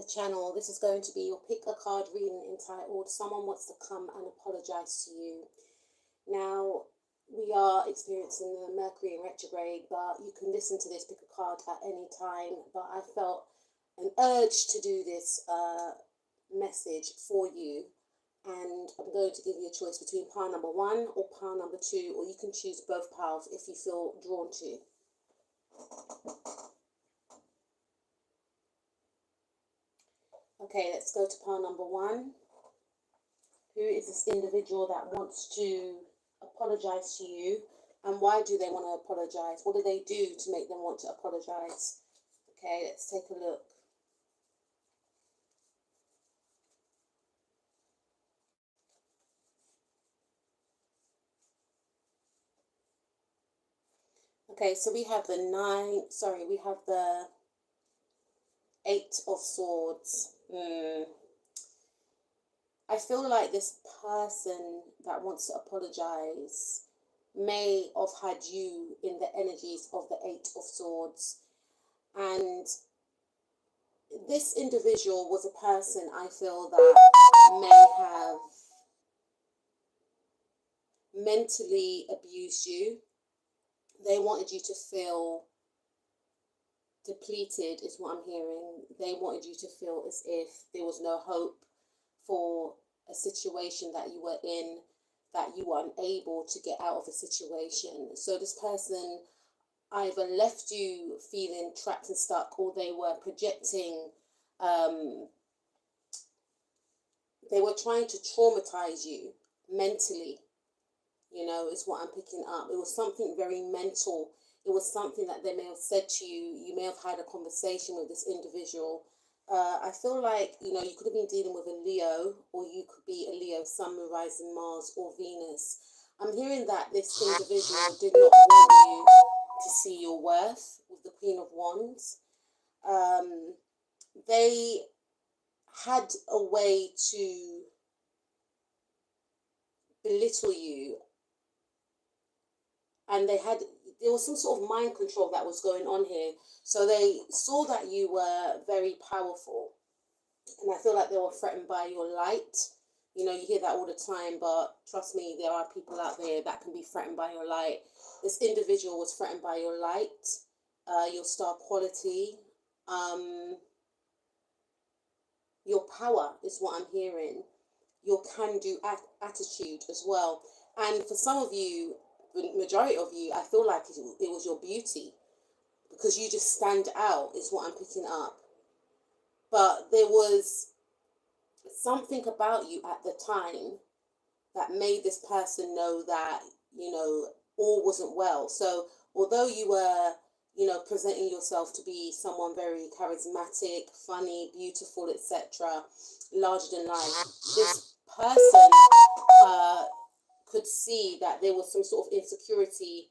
the channel. This is going to be your pick a card reading entitled Someone Wants to Come and Apologize to You. Now, we are experiencing the Mercury in retrograde, but you can listen to this pick a card at any time. But I felt an urge to do this message for you, and I'm going to give you a choice between pile number 1 or pile number 2, or you can choose both piles if you feel drawn to. Okay, let's go to pile number 1. Who is this individual that wants to apologize to you, and why do they want to apologize? What do they do to make them want to apologize? Okay, let's take a look. Okay, so we have the the 8 of Swords. I feel like this person that wants to apologize may have had you in the energies of the 8 of Swords. And this individual was a person I feel that may have mentally abused you. They wanted you to feel depleted, is what I'm hearing. They wanted you to feel as if there was no hope for a situation that you were in, that you were unable to get out of a situation. So this person either left you feeling trapped and stuck, or they were projecting, they were trying to traumatize you mentally, is what I'm picking up. It was something very mental. It was something that they may have said to you. You may have had a conversation with this individual. I feel like, you could have been dealing with a Leo, or you could be a Leo, Sun, Moon, Rising, Mars, or Venus. I'm hearing that this individual did not want you to see your worth with the Queen of Wands. They had a way to belittle you, and there was some sort of mind control that was going on here. So they saw that you were very powerful, and I feel like they were threatened by your light. You hear that all the time, but trust me, there are people out there that can be threatened by your light. This individual was threatened by your light, your star quality, your power is what I'm hearing, your can-do attitude as well. And for some of you, the majority of you, I feel like it was your beauty, because you just stand out is what I'm picking up. But there was something about you at the time that made this person know that, all wasn't well. So although you were, presenting yourself to be someone very charismatic, funny, beautiful, etc., larger than life, this person could see that there was some sort of insecurity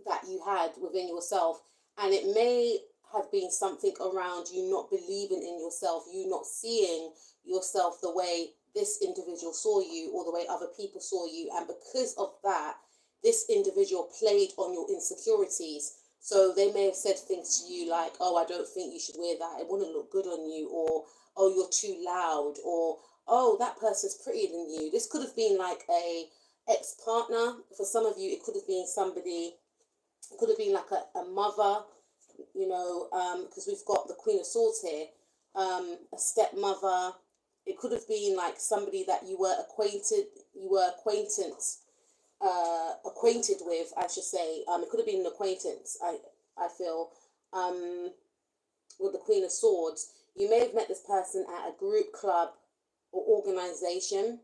that you had within yourself, and it may have been something around you not believing in yourself, you not seeing yourself the way this individual saw you, or the way other people saw you. And because of that, this individual played on your insecurities. So they may have said things to you like, oh, I don't think you should wear that, it wouldn't look good on you, or oh, you're too loud, or oh, that person's prettier than you. This could have been like a ex-partner. For some of you, it could have been somebody, it could have been like a mother, because we've got the Queen of Swords here, a stepmother. It could have been like somebody that you were acquainted with, I should say. It could have been an acquaintance, I feel, with the Queen of Swords. You may have met this person at a group, club, or organization.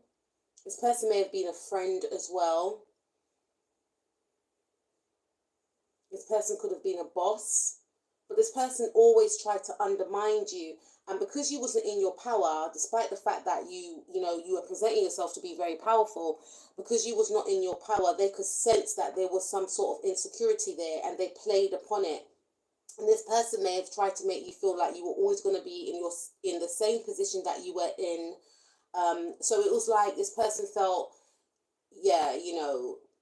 This person may have been a friend as well. This person could have been a boss, but this person always tried to undermine you. And because you wasn't in your power, despite the fact that you were presenting yourself to be very powerful, because you was not in your power, they could sense that there was some sort of insecurity there, and they played upon it. And this person may have tried to make you feel like you were always going to be in the same position that you were in. So it was like this person felt,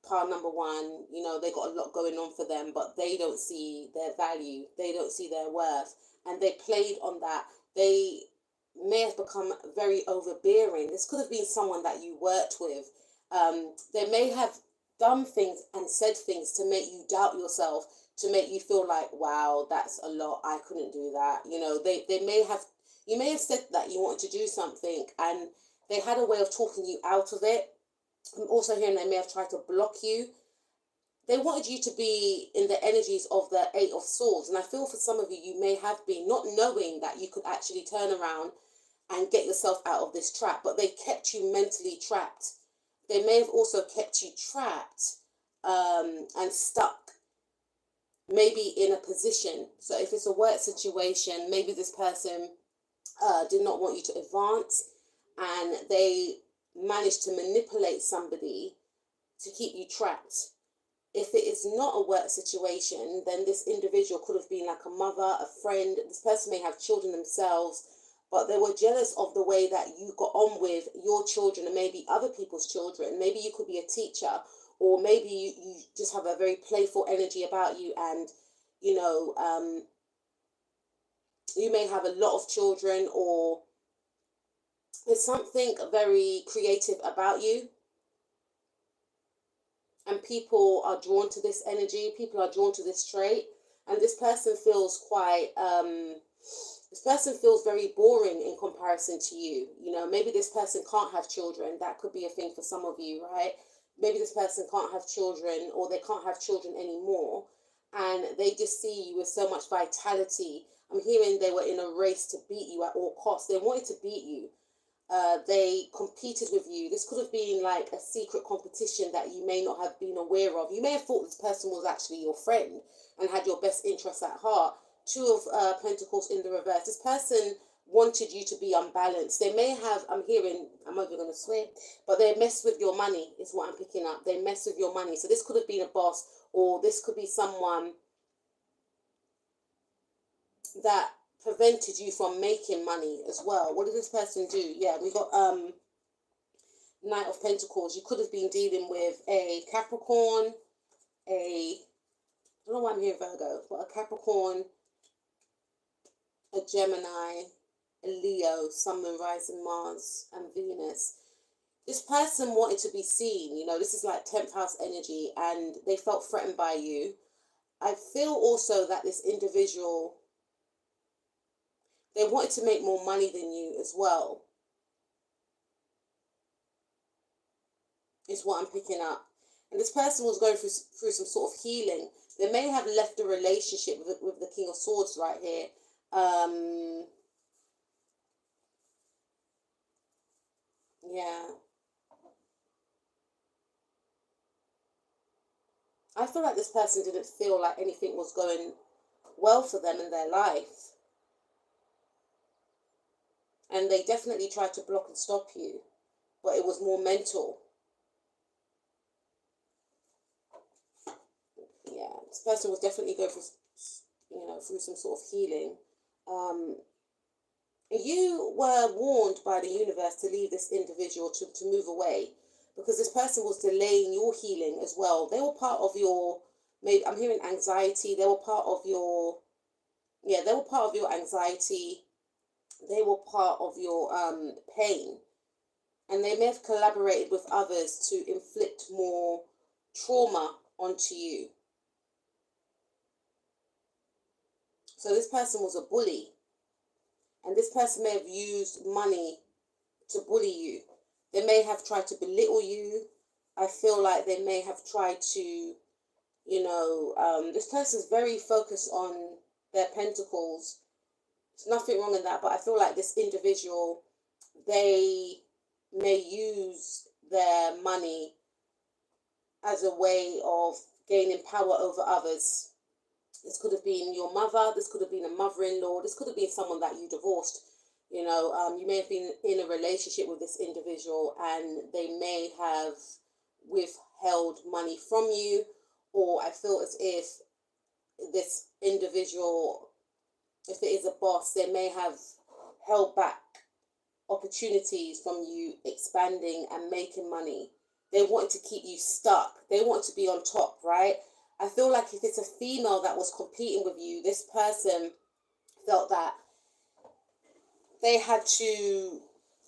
pile number 1, they got a lot going on for them, but they don't see their value, they don't see their worth, and they played on that. They may have become very overbearing. This could have been someone that you worked with. They may have done things and said things to make you doubt yourself, to make you feel like, wow, that's a lot, I couldn't do that. You know, they may have, you may have said that you wanted to do something and they had a way of talking you out of it. I'm also hearing they may have tried to block you. They wanted you to be in the energies of the Eight of Swords. And I feel for some of you, you may have been not knowing that you could actually turn around and get yourself out of this trap, but they kept you mentally trapped. They may have also kept you trapped and stuck, maybe in a position. So if it's a work situation, maybe this person did not want you to advance, and they managed to manipulate somebody to keep you trapped. If it is not a work situation, then this individual could have been like a mother, a friend. This person may have children themselves, but they were jealous of the way that you got on with your children and maybe other people's children. Maybe you could be a teacher, or maybe you just have a very playful energy about you, and, you know, you may have a lot of children, or there's something very creative about you. And people are drawn to this energy, people are drawn to this trait, and this person feels quite, this person feels very boring in comparison to you. You know, maybe this person can't have children. That could be a thing for some of you, right? Maybe this person can't have children, or they can't have children anymore, and they just see you with so much vitality. I'm hearing they were in a race to beat you at all costs. They wanted to beat you. They competed with you. This could have been like a secret competition that you may not have been aware of. You may have thought this person was actually your friend and had your best interests at heart. Two of Pentacles in the reverse. This person wanted you to be unbalanced. They may have, I'm hearing, I'm over going to swear, but they mess with your money is what I'm picking up. They mess with your money. So this could have been a boss, or this could be someone that prevented you from making money as well. What did this person do? Yeah, we got Knight of Pentacles. You could have been dealing with a Capricorn, I don't know why I'm hearing Virgo, but a Capricorn, a Gemini, a Leo, Sun, Moon, Rising, Mars, and Venus. This person wanted to be seen. You know, this is like 10th house energy, and they felt threatened by you. I feel also that this individual, they wanted to make more money than you as well, is what I'm picking up. And this person was going through some sort of healing. They may have left a relationship with the King of Swords right here. Yeah. I feel like this person didn't feel like anything was going well for them in their life. And they definitely tried to block and stop you, but it was more mental. Yeah, this person was definitely going through, you know, through some sort of healing. You were warned by the universe to leave this individual, to move away, because this person was delaying your healing as well. They were part of your, maybe I'm hearing anxiety. They were part of your, yeah, they were part of your anxiety. They were part of your pain, and they may have collaborated with others to inflict more trauma onto you. So this person was a bully, and this person may have used money to bully you. They may have tried to belittle you. I feel like they may have tried to, you know, this person's very focused on their pentacles. There's nothing wrong in that, but I feel like this individual, they may use their money as a way of gaining power over others. This could have been your mother. This could have been a mother-in-law. This could have been someone that you divorced. You know, you may have been in a relationship with this individual, and they may have withheld money from you, or I feel as if this individual, if it is a boss, they may have held back opportunities from you expanding and making money. They wanted to keep you stuck. They wanted to be on top, right? I feel like if it's a female that was competing with you, this person felt that they had to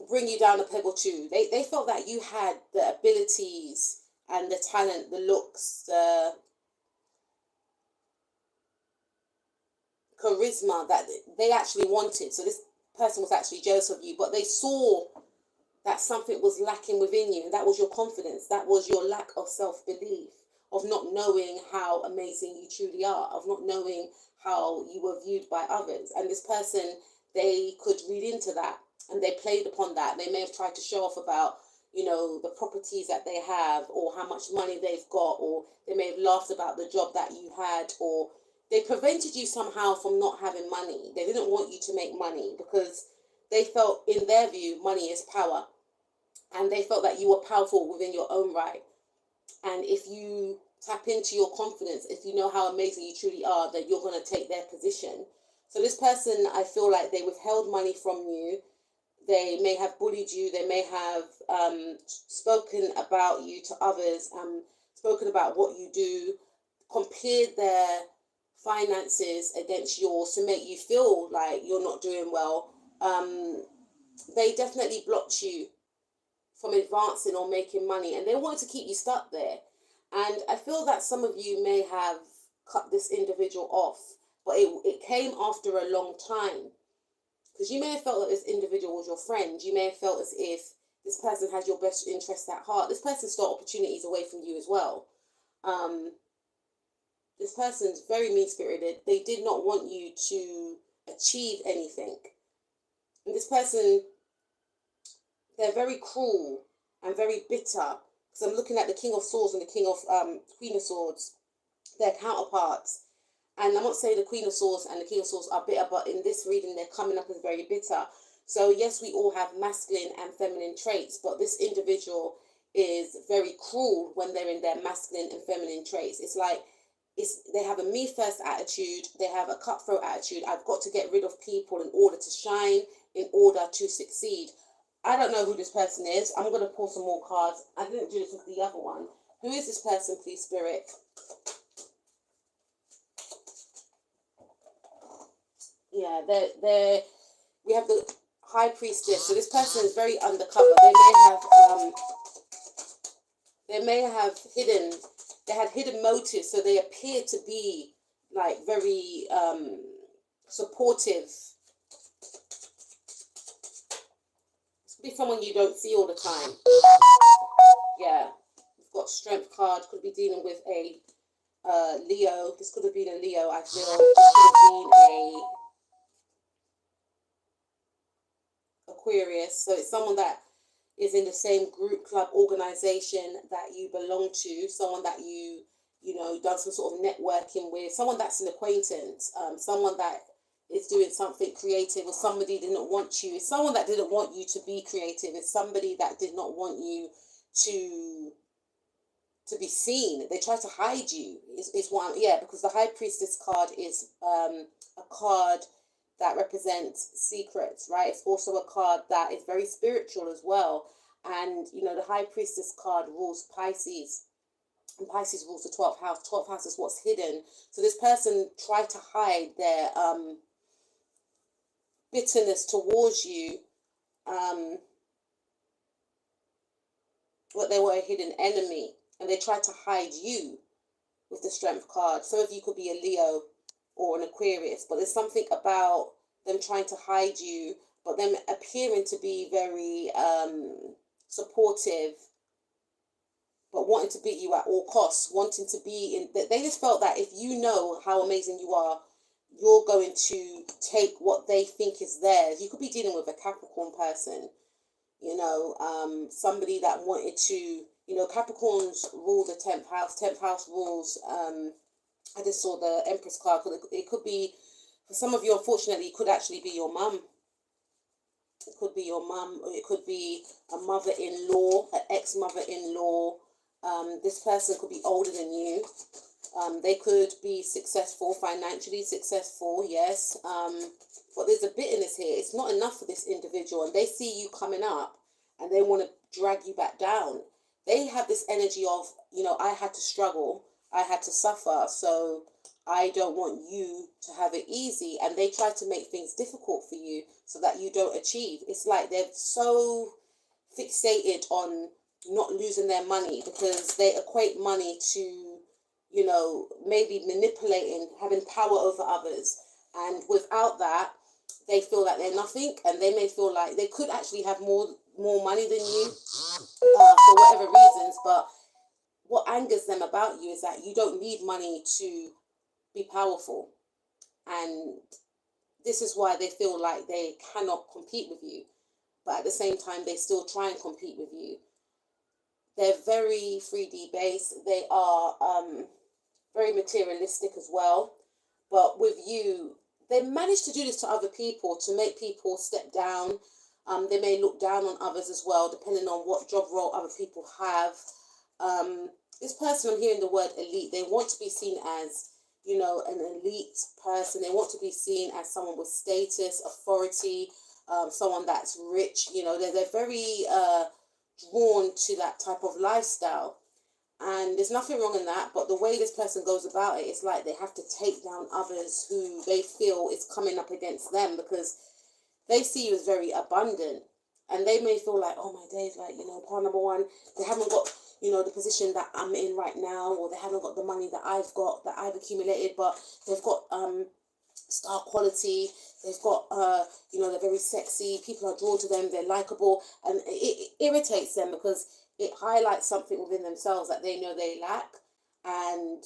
bring you down a peg or two. They felt that you had the abilities and the talent, the looks, the charisma that they actually wanted. So this person was actually jealous of you, but they saw that something was lacking within you, and that was your confidence. That was your lack of self-belief, of not knowing how amazing you truly are, of not knowing how you were viewed by others. And this person, they could read into that, and they played upon that. They may have tried to show off about, the properties that they have, or how much money they've got, or they may have laughed about the job that you had, or they prevented you somehow from not having money. They didn't want you to make money because they felt, in their view, money is power. And they felt that you were powerful within your own right. And if you tap into your confidence, if you know how amazing you truly are, that you're going to take their position. So this person, I feel like they withheld money from you. They may have bullied you. They may have spoken about you to others, spoken about what you do, compared their finances against yours to make you feel like you're not doing well. They definitely blocked you from advancing or making money, and they wanted to keep you stuck there. And I feel that some of you may have cut this individual off, but it came after a long time, because you may have felt that this individual was your friend. You may have felt as if this person has your best interest at heart. This person stole opportunities away from you as well. This person's very mean-spirited. They did not want you to achieve anything. And this person, they're very cruel and very bitter. Because I'm looking at the King of Swords and the Queen of Swords, their counterparts. And I'm not saying the Queen of Swords and the King of Swords are bitter, but in this reading, they're coming up as very bitter. So yes, we all have masculine and feminine traits, but this individual is very cruel when they're in their masculine and feminine traits. It's like, they have a me first attitude. They have a cutthroat attitude. I've got to get rid of people in order to shine, in order to succeed. I don't know who this person is. I'm going to pull some more cards. I didn't do this with the other one. Who is this person, please, Spirit? Yeah, we have the High Priestess. So this person is very undercover. They had hidden motives, so they appear to be like very supportive. Be someone you don't see all the time. Yeah, we've got Strength card. Could be dealing with a Leo. This could have been a Leo, I feel. This could have been a Aquarius. So it's someone that is in the same group, club, organization that you belong to. Someone that you done some sort of networking with. Someone that's an acquaintance. Someone that is doing something creative, or somebody didn't want you. It's someone that didn't want you to be creative. It's somebody that did not want you to be seen. They try to hide you. Because the High Priestess card is a card that represents secrets, right? It's also a card that is very spiritual as well. And the High Priestess card rules Pisces. And Pisces rules the 12th house. 12th house is what's hidden. So this person tried to hide their bitterness towards you. What they were a hidden enemy, and they tried to hide you with the Strength card. Some of you could be a Leo or an Aquarius, but there's something about them trying to hide you, but them appearing to be very supportive, but wanting to beat you at all costs, wanting to be in. They just felt that if you know how amazing you are, you're going to take what they think is theirs. You could be dealing with a Capricorn person, somebody that wanted to, Capricorns rule the 10th house. 10th house rules, I just saw the Empress card. It could be, for some of you, unfortunately, it could actually be your mum. It could be your mum, or it could be a mother-in-law, an ex-mother-in-law. This person could be older than you. They could be successful, financially successful, yes. But there's a bitterness here. It's not enough for this individual, and they see you coming up, and they want to drag you back down. They have this energy of, I had to struggle, I had to suffer, so I don't want you to have it easy. And they try to make things difficult for you so that you don't achieve. It's like they're so fixated on not losing their money because they equate money to, maybe manipulating, having power over others. And without that, they feel like they're nothing, and they may feel like they could actually have more money than you for whatever reasons. But what angers them about you is that you don't need money to be powerful. And this is why they feel like they cannot compete with you. But at the same time, they still try and compete with you. They're very 3D based. They are very materialistic as well. But with you, they manage to do this to other people to make people step down. They may look down on others as well, depending on what job role other people have. This person, I'm hearing the word elite. They want to be seen as, an elite person. They want to be seen as someone with status, authority, someone that's rich. They're very drawn to that type of lifestyle. And there's nothing wrong in that, but the way this person goes about it, it's like they have to take down others who they feel is coming up against them, because they see you as very abundant. And they may feel like, oh my days, like, part number one, they haven't got, the position that I'm in right now, or they haven't got the money that I've got, that I've accumulated, but they've got star quality, they've got, they're very sexy, people are drawn to them, they're likable, and it irritates them because it highlights something within themselves that they know they lack. And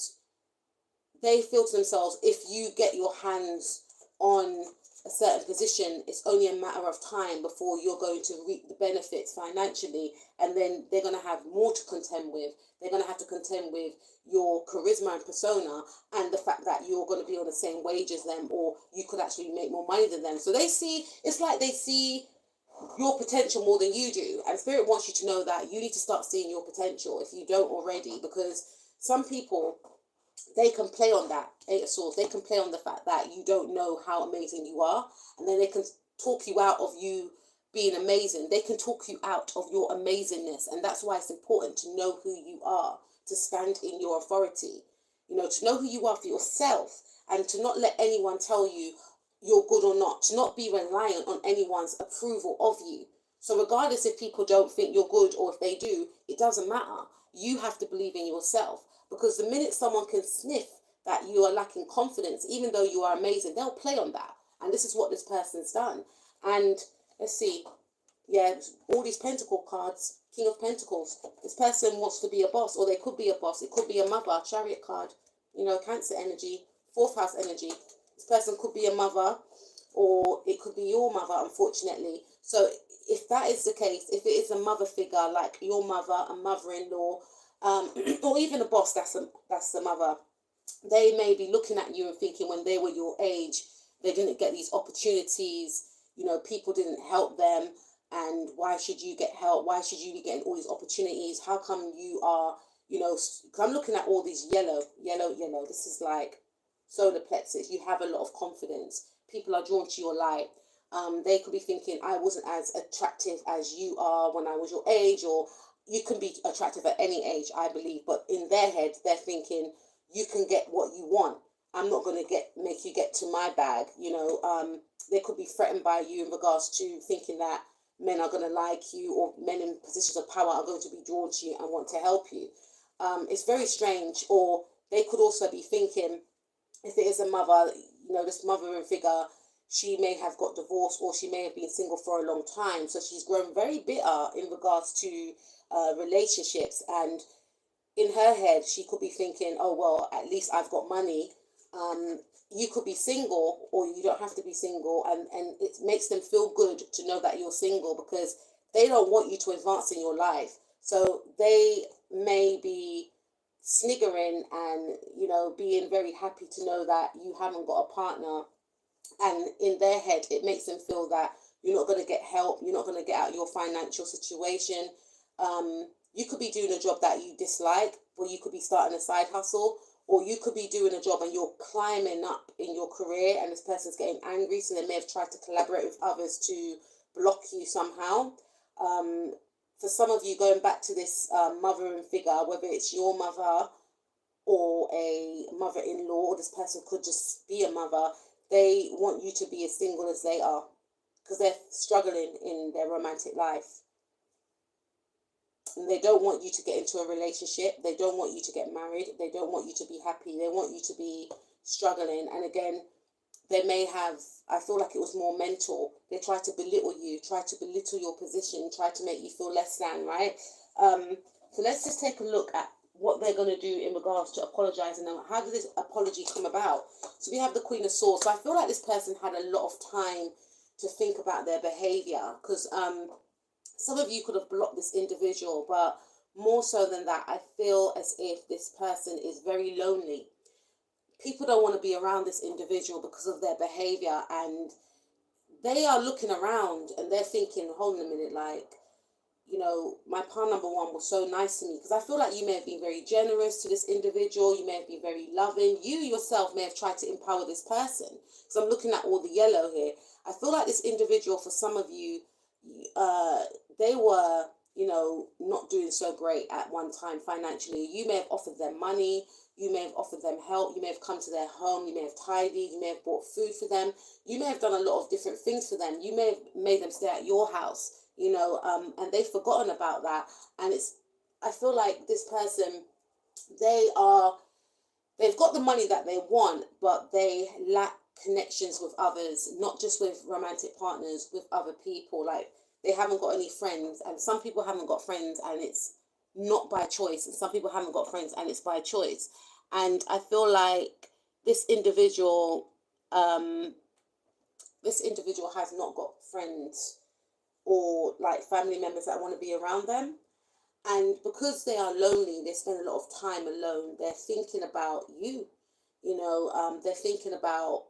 they feel to themselves, if you get your hands on a certain position, it's only a matter of time before you're going to reap the benefits financially, and then they're going to have more to contend with. They're going to have to contend with your charisma and persona, and the fact that you're going to be on the same wage as them, or you could actually make more money than them. So it's like they see your potential more than you do. And Spirit wants you to know that you need to start seeing your potential if you don't already, because some people, they can play on that Eight of Swords. They can play on the fact that you don't know how amazing you are, and then they can talk you out of you being amazing. They can talk you out of your amazingness, and that's why it's important to know who you are, to stand in your authority, to know who you are for yourself, and to not let anyone tell you you're good or not, to not be reliant on anyone's approval of you. So regardless if people don't think you're good, or if they do, it doesn't matter. You have to believe in yourself, because the minute someone can sniff that you are lacking confidence, even though you are amazing, they'll play on that. And this is what this person's done. And let's see, all these pentacle cards, King of Pentacles, this person wants to be a boss, or they could be a boss. It could be a mother, Chariot card, Cancer energy, fourth house energy. This person could be a mother, or it could be your mother, unfortunately. So if that is the case, if it is a mother figure, like your mother, a mother-in-law, or even a boss that's the mother, they may be looking at you and thinking, when they were your age, they didn't get these opportunities, people didn't help them, and why should you get help? Why should you be getting all these opportunities? How come you are, cause I'm looking at all these yellow, this is like solar plexus. You have a lot of confidence. People are drawn to your light. They could be thinking, I wasn't as attractive as you are when I was your age, or you can be attractive at any age, I believe, but in their head, they're thinking, you can get what you want. I'm not going to make you get to my bag. They could be threatened by you in regards to thinking that men are going to like you, or men in positions of power are going to be drawn to you and want to help you. It's very strange. Or they could also be thinking, if it is a mother, this mothering figure, she may have got divorced, or she may have been single for a long time. So she's grown very bitter in regards to relationships. And in her head, she could be thinking, oh, well, at least I've got money. You could be single, or you don't have to be single. And it makes them feel good to know that you're single, because they don't want you to advance in your life. So they may be sniggering and, being very happy to know that you haven't got a partner. And in their head, it makes them feel that you're not going to get help. You're not going to get out of your financial situation. You could be doing a job that you dislike, or you could be starting a side hustle, or you could be doing a job and you're climbing up in your career, and this person's getting angry, so they may have tried to collaborate with others to block you somehow. For some of you, going back to this mothering figure, whether it's your mother or a mother-in-law, or this person could just be a mother. They want you to be as single as they are because they're struggling in their romantic life. And they don't want you to get into a relationship. They don't want you to get married. They don't want you to be happy. They want you to be struggling. And again, they may have, I feel like it was more mental. They try to belittle you, try to belittle your position, try to make you feel less than, right? So let's just take a look at what they're going to do in regards to apologizing. And how did this apology come about? So we have the Queen of Swords. So I feel like this person had a lot of time to think about their behavior, because some of you could have blocked this individual, but more so than that, I feel as if this person is very lonely. People don't want to be around this individual because of their behavior, and they are looking around and they're thinking, hold on a minute, like, you know, my partner number one was so nice to me. Because I feel like you may have been very generous to this individual. You may have been very loving. You yourself may have tried to empower this person. Because I'm looking at all the yellow here. I feel like this individual, for some of you, they were, you know, not doing so great at one time financially. You may have offered them money. You may have offered them help. You may have come to their home. You may have tidied. You may have bought food for them. You may have done a lot of different things for them. You may have made them stay at your house, you know, and they've forgotten about that. And I feel like this person, they've got the money that they want, but they lack connections with others, not just with romantic partners, with other people. Like, they haven't got any friends, and some people haven't got friends and it's not by choice, and some people haven't got friends and it's by choice. And I feel like this individual has not got friends or like family members that want to be around them. And because they are lonely, they spend a lot of time alone. They're thinking about you, you know, they're thinking about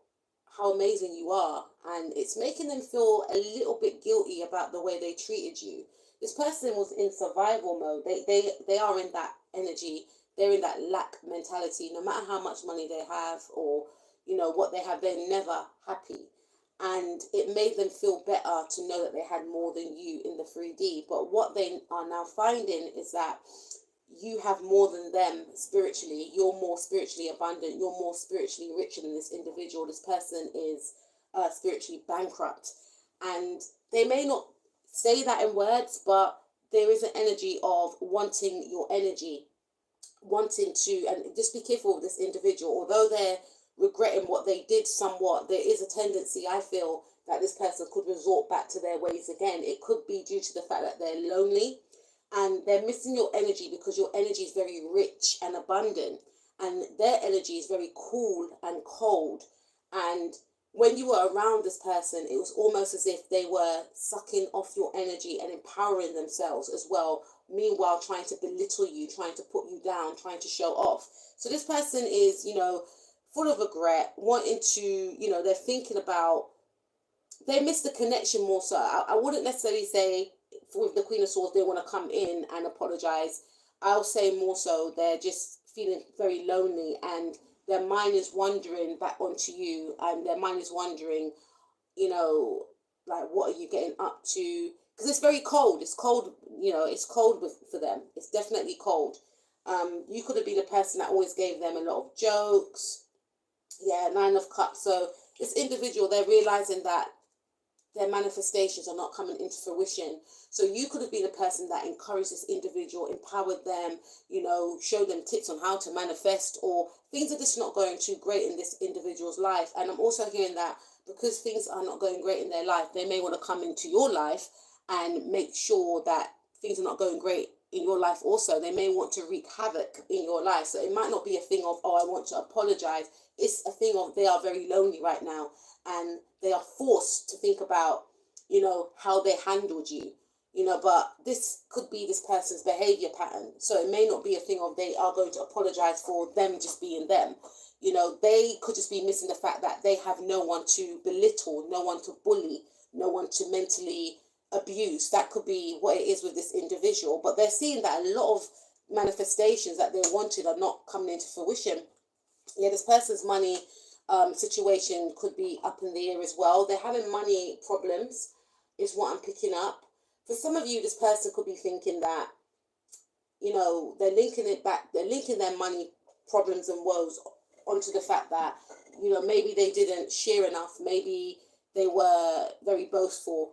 how amazing you are, and it's making them feel a little bit guilty about the way they treated you. This person was in survival mode. They are in that energy. They're in that lack mentality. No matter how much money they have or, you know, what they have, they're never happy. And it made them feel better to know that they had more than you in the 3D. But what they are now finding is that you have more than them spiritually. You're more spiritually abundant. You're more spiritually richer than this individual. This person is spiritually bankrupt. And they may not say that in words, but there is an energy of wanting your energy, wanting to, and just be careful with this individual. Although they're regretting what they did somewhat, there is a tendency, I feel, that this person could resort back to their ways again. It could be due to the fact that they're lonely and they're missing your energy, because your energy is very rich and abundant, and their energy is very cool and cold. And when you were around this person, it was almost as if they were sucking off your energy and empowering themselves as well, meanwhile trying to belittle you, trying to put you down, trying to show off. So this person is, you know, full of regret, wanting to, you know, they're thinking about, they miss the connection more so. I wouldn't necessarily say with the Queen of Swords they want to come in and apologize. I'll say more so they're just feeling very lonely, and their mind is wandering back onto you, and their mind is wondering, you know, like, what are you getting up to? Because it's very cold. It's cold, you know, it's cold for them. It's definitely cold. You could have been a person that always gave them a lot of jokes. Yeah, 9 of Cups. So this individual, they're realizing that their manifestations are not coming into fruition. So you could have been a person that encouraged this individual, empowered them, you know, showed them tips on how to manifest, or things are just not going too great in this individual's life. And I'm also hearing that because things are not going great in their life, they may want to come into your life and make sure that things are not going great in your life also. They may want to wreak havoc in your life. So it might not be a thing of, oh, I want to apologize. It's a thing of, they are very lonely right now, and they are forced to think about, you know, how they handled you, you know. But this could be this person's behavior pattern. So it may not be a thing of they are going to apologize for them just being them. You know, they could just be missing the fact that they have no one to belittle, no one to bully, no one to mentally abuse. That could be what it is with this individual. But they're seeing that a lot of manifestations that they wanted are not coming into fruition. Yeah, this person's money situation could be up in the air as well. They're having money problems is what I'm picking up. For some of you, this person could be thinking that, you know, they're linking it back, they're linking their money problems and woes onto the fact that, maybe they didn't share enough, maybe they were very boastful,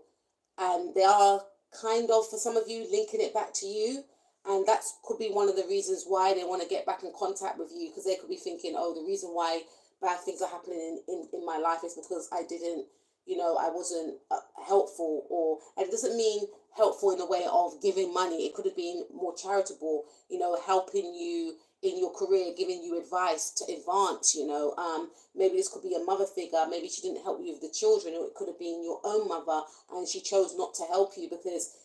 and they are kind of, for some of you, linking it back to you. And that could be one of the reasons why they want to get back in contact with you, because they could be thinking, oh, the reason why bad things are happening in my life is because I didn't, I wasn't helpful. Or, and it doesn't mean helpful in the way of giving money. It could have been more charitable, helping you in your career, giving you advice to advance, maybe this could be a mother figure. Maybe she didn't help you with the children, or it could have been your own mother and she chose not to help you because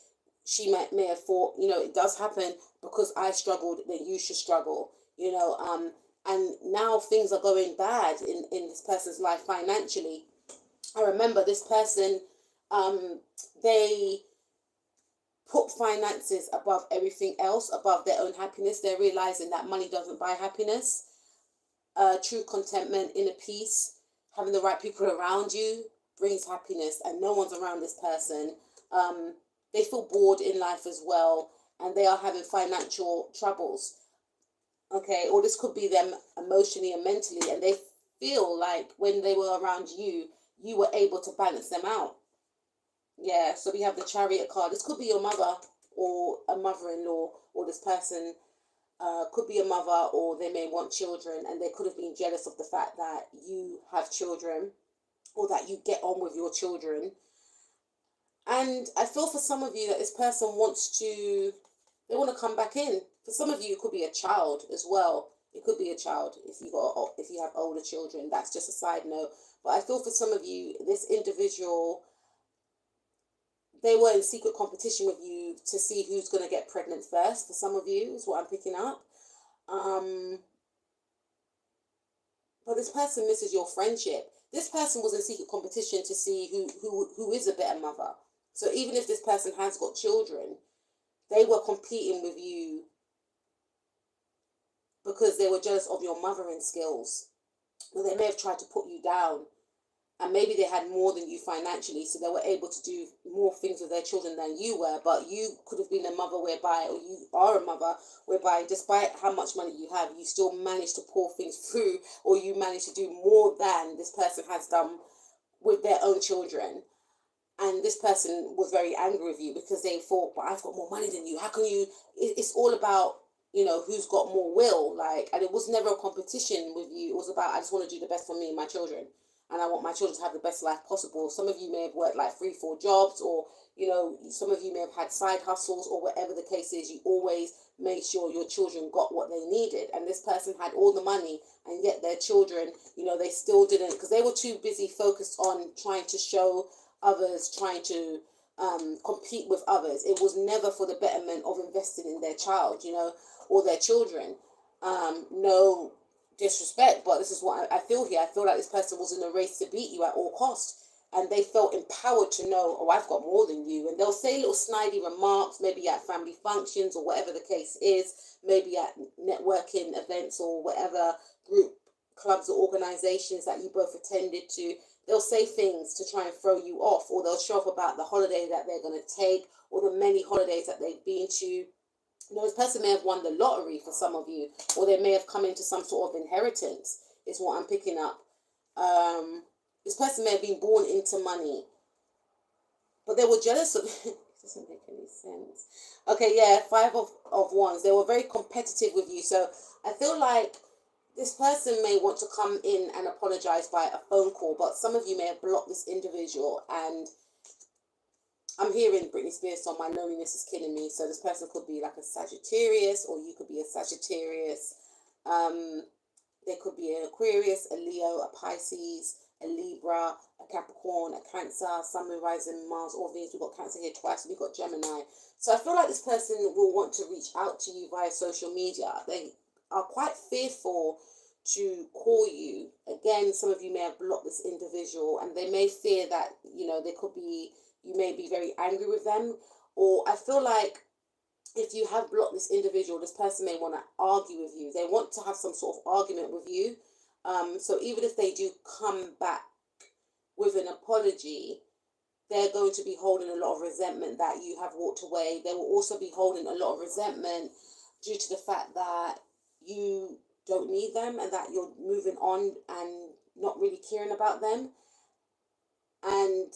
she may have thought, it does happen, because I struggled, then you should struggle, and now things are going bad in this person's life financially. I remember this person, they put finances above everything else, above their own happiness. They're realizing that money doesn't buy happiness. True contentment, inner peace, having the right people around you brings happiness, and no one's around this person. They feel bored in life as well, and they are having financial troubles. Okay, or this could be them emotionally and mentally, and they feel like when they were around you, you were able to balance them out. Yeah, so we have the Chariot card. This could be your mother or a mother-in-law, or this person could be a mother, or they may want children, and they could have been jealous of the fact that you have children, or that you get on with your children. And I feel for some of you that this person they want to come back in. For some of you, it could be a child as well. It could be a child if you have older children. That's just a side note. But I feel for some of you, this individual, they were in secret competition with you to see who's going to get pregnant first. For some of you, is what I'm picking up. But this person misses your friendship. This person was in secret competition to see who is a better mother. So even if this person has got children, they were competing with you because they were jealous of your mothering skills. Or they may have tried to put you down. And maybe they had more than you financially, so they were able to do more things with their children than you were. But you could have been a mother whereby, or you are a mother whereby, despite how much money you have, you still manage to pour things through, or you manage to do more than this person has done with their own children. And this person was very angry with you because they thought, but I've got more money than you. How can you? It's all about, who's got more will. And it was never a competition with you. It was about, I just want to do the best for me and my children. And I want my children to have the best life possible. Some of you may have worked like 3-4 jobs, or, some of you may have had side hustles, or whatever the case is. You always made sure your children got what they needed. And this person had all the money, and yet their children, they still didn't, because they were too busy focused on trying to show others, trying to compete with others. It was never for the betterment of investing in their child, or their children. No disrespect, but this is what I feel here. I feel like this person was in a race to beat you at all costs, and they felt empowered to know, oh, I've got more than you. And they'll say little snidey remarks, maybe at family functions or whatever the case is, maybe at networking events or whatever group, clubs or organizations that you both attended to. They'll say things to try and throw you off, or they'll show up about the holiday that they're going to take, or the many holidays that they've been to. This person may have won the lottery for some of you, or they may have come into some sort of inheritance, is what I'm picking up. This person may have been born into money, but they were jealous of it. Doesn't make any sense. Okay, yeah, 5 of Wands. They were very competitive with you. So I feel like this person may want to come in and apologize by a phone call, but some of you may have blocked this individual. And I'm hearing Britney Spears song, My Loneliness Is Killing Me. So this person could be like a Sagittarius, or you could be a Sagittarius. They could be an Aquarius, a Leo, a Pisces, a Libra, a Capricorn, a Cancer, Sun, Moon, Rising, Mars, or Venus. We've got Cancer here twice. We've got Gemini. So I feel like this person will want to reach out to you via social media. They are quite fearful to call you. Again, some of you may have blocked this individual, and they may fear that, you may be very angry with them. Or I feel like if you have blocked this individual, this person may want to argue with you. They want to have some sort of argument with you. So even if they do come back with an apology, they're going to be holding a lot of resentment that you have walked away. They will also be holding a lot of resentment due to the fact that you don't need them and that you're moving on and not really caring about them. And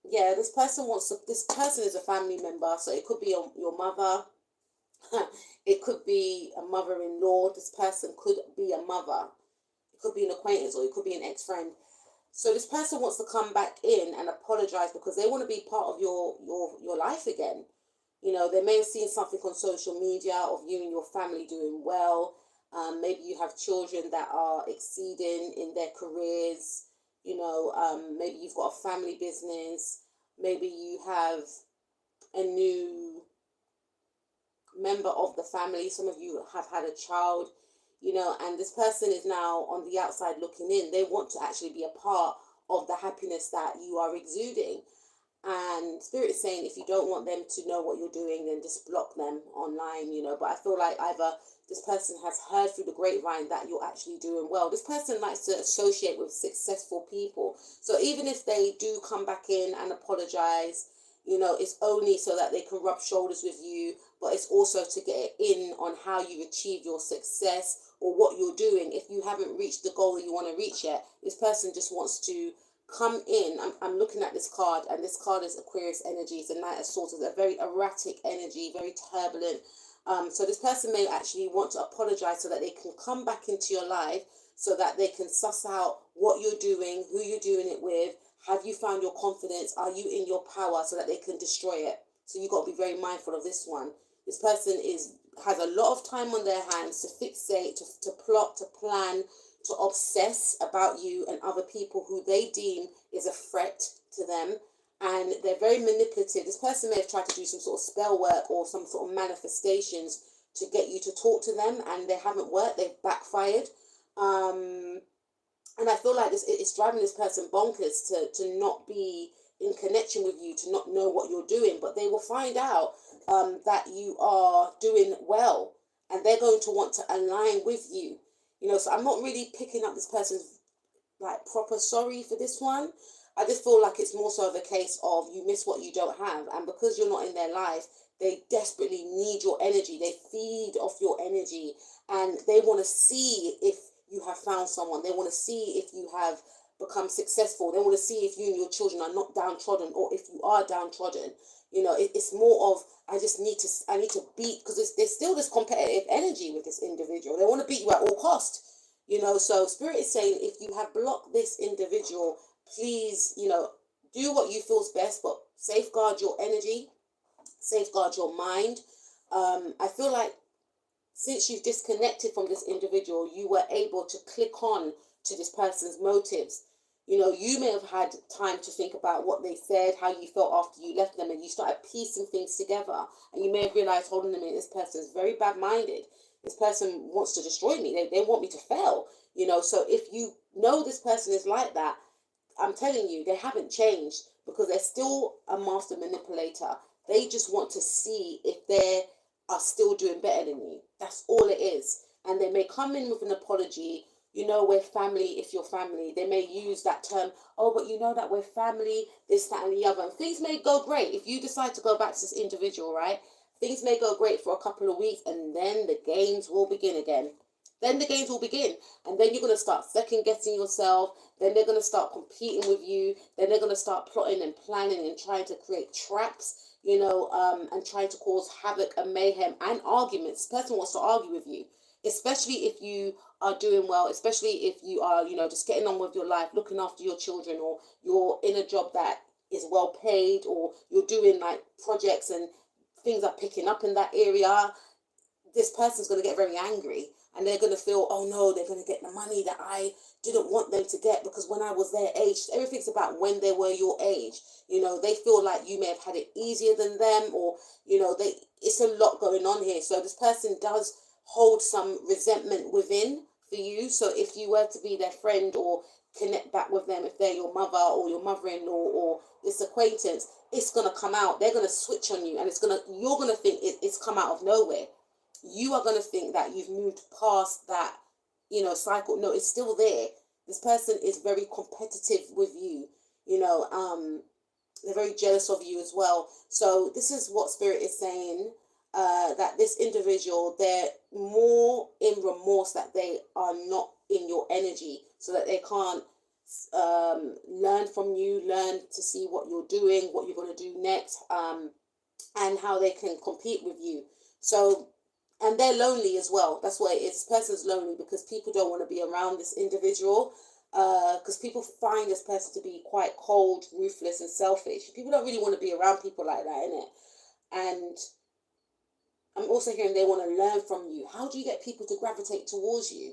yeah, this person is a family member, so it could be your mother. It could be a mother-in-law. This person could be a mother. It could be an acquaintance, or it could be an ex-friend. So this person wants to come back in and apologize because they want to be part of your life again. You know, they may have seen something on social media of you and your family doing well. Maybe you have children that are exceeding in their careers. You know, maybe you've got a family business. Maybe you have a new member of the family. Some of you have had a child, you know, and this person is now on the outside looking in. They want to actually be a part of the happiness that you are exuding. And Spirit is saying if you don't want them to know what you're doing, then just block them online, you know. But I feel like either this person has heard through the grapevine that you're actually doing well. This person likes to associate with successful people. So even if they do come back in and apologize, you know, it's only so that they can rub shoulders with you, but it's also to get in on how you achieve your success or what you're doing. If you haven't reached the goal that you want to reach yet, this person just wants to come in. I'm looking at this card, and this card is Aquarius energy. It's a Knight of Swords. It's a very erratic energy, very turbulent. So this person may actually want to apologize so that they can come back into your life, so that they can suss out what you're doing, who you're doing it with. Have you found your confidence? Are you in your power, so that they can destroy it? So you got to be very mindful of this one. This person has a lot of time on their hands to fixate, to plot, to plan, to obsess about you and other people who they deem is a threat to them. And they're very manipulative. This person may have tried to do some sort of spell work or some sort of manifestations to get you to talk to them, and they haven't worked. They've backfired. And I feel like it's driving this person bonkers to not be in connection with you, to not know what you're doing. But they will find out that you are doing well, and they're going to want to align with you. You know, so I'm not really picking up this person's like proper sorry for this one. I just feel like it's more so of a case of you miss what you don't have, and because you're not in their life, they desperately need your energy. They feed off your energy, and they want to see if you have found someone. They want to see if you have become successful. They want to see if you and your children are not downtrodden, or if you are downtrodden. You know, it's more of I need to beat, because there's still this competitive energy with this individual. They want to beat you at all cost. You know, so Spirit is saying if you have blocked this individual, please, you know, do what you feel is best, but safeguard your energy, safeguard your mind. I feel like since you've disconnected from this individual, you were able to click on to this person's motives. You know, you may have had time to think about what they said, how you felt after you left them, and you started piecing things together. And you may have realized, hold on a minute, this person is very bad-minded. This person wants to destroy me. They want me to fail. You know, so if you know this person is like that, I'm telling you, they haven't changed, because they're still a master manipulator. They just want to see if they are still doing better than you. That's all it is. And they may come in with an apology. You know, we're family. If you're family, they may use that term. Oh, but you know that we're family, this, that, and the other. And things may go great. If you decide to go back to this individual, right? Things may go great for a couple of weeks, and then the games will begin again. Then the games will begin, and then you're going to start second guessing yourself. Then they're going to start competing with you. Then they're going to start plotting and planning and trying to create traps, you know, and trying to cause havoc and mayhem and arguments. This person wants to argue with you, especially if you are doing well, especially if you are, you know, just getting on with your life, looking after your children, or you're in a job that is well paid, or you're doing like projects and things are picking up in that area. This person's going to get very angry, and they're going to feel, oh no, they're going to get the money that I didn't want them to get, because when I was their age, everything's about when they were your age. You know, they feel like you may have had it easier than them, or, you know, it's a lot going on here. So this person does hold some resentment within for you. So if you were to be their friend or connect back with them, if they're your mother or your mother-in-law or this acquaintance, it's going to come out. They're going to switch on you, and you're going to think it's come out of nowhere. You are going to think that you've moved past that, you know, cycle. No, it's still there. This person is very competitive with you. You know, they're very jealous of you as well. So this is what Spirit is saying. that this individual, they're more in remorse that they are not in your energy, so that they can't learn from you, learn to see what you're doing, what you're going to do next, and how they can compete with you. So, and they're lonely as well. That's why this person's lonely, because people don't want to be around this individual, because people find this person to be quite cold, ruthless, and selfish. People don't really want to be around people like that, innit? And I'm also hearing they want to learn from you. How do you get people to gravitate towards you?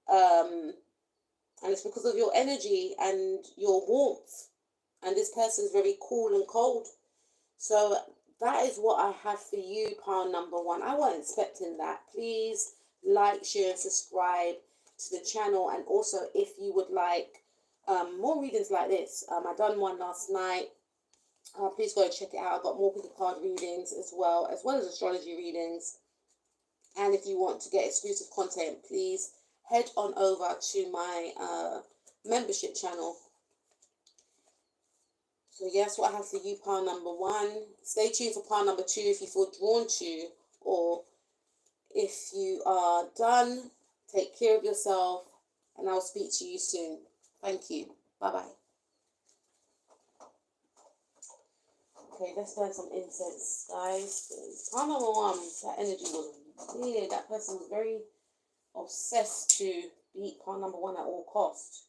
And it's because of your energy and your warmth. And this person's very cool and cold. So that is what I have for you, pile number one. I wasn't expecting that. Please like, share, and subscribe to the channel. And also, if you would like more readings like this, I done one last night. Please go and check it out. I've got more pick a card readings as well as astrology readings. And if you want to get exclusive content, please head on over to my membership channel. So yes, what I have for you, pile number one. Stay tuned for pile number two if you feel drawn to, or if you are done. Take care of yourself, and I'll speak to you soon. Thank you. Bye-bye. Okay, let's burn some incense, guys. Pile number one, that energy was weird. That person was very obsessed to beat pile number one at all costs.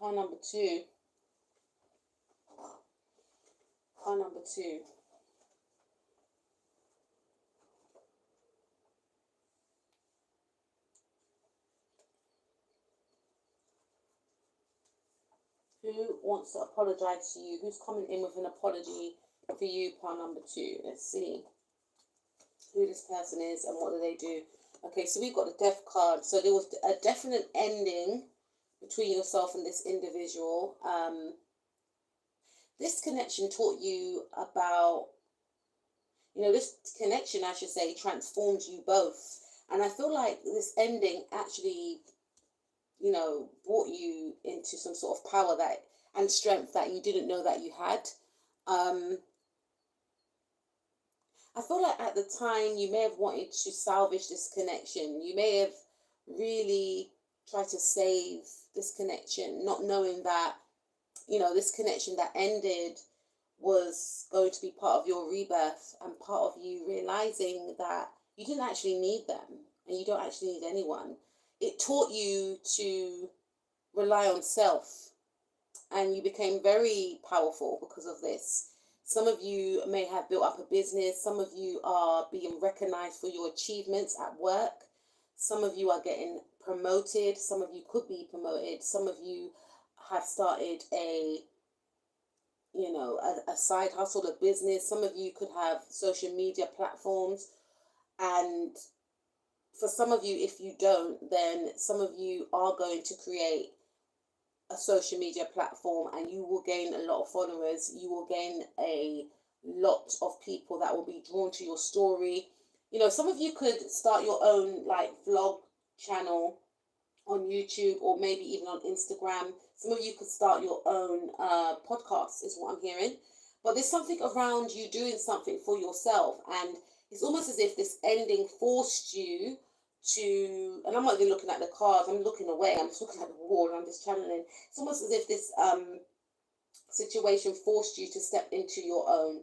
Pile number two. Pile number two. Who wants to apologize to you? Who's coming in with an apology for you, pile number two? Let's see who this person is and what do they do. Okay, so we've got the death card. So there was a definite ending between yourself and this individual. This connection taught you about, this connection, I should say, transformed you both. And I feel like this ending actually, brought you into some sort of power and strength that you didn't know that you had. I feel like at the time you may have wanted to salvage this connection. You may have really tried to save this connection, not knowing that, this connection that ended was going to be part of your rebirth and part of you realizing that you didn't actually need them and you don't actually need anyone. It taught you to rely on self, and you became very powerful because of this. Some of you may have built up a business. Some of you are being recognized for your achievements at work. Some of you are getting promoted. Some of you could be promoted. Some of you have started a side hustle, a business. Some of you could have social media platforms. And for some of you, if you don't, then some of you are going to create a social media platform, and you will gain a lot of followers. You will gain a lot of people that will be drawn to your story. Some of you could start your own vlog channel on YouTube, or maybe even on Instagram. Some of you could start your own podcast, is what I'm hearing. But there's something around you doing something for yourself, and it's almost as if this ending forced you to, and I'm not even looking at the cards, I'm looking away, I'm just looking at the wall, I'm just channeling. It's almost as if this situation forced you to step into your own.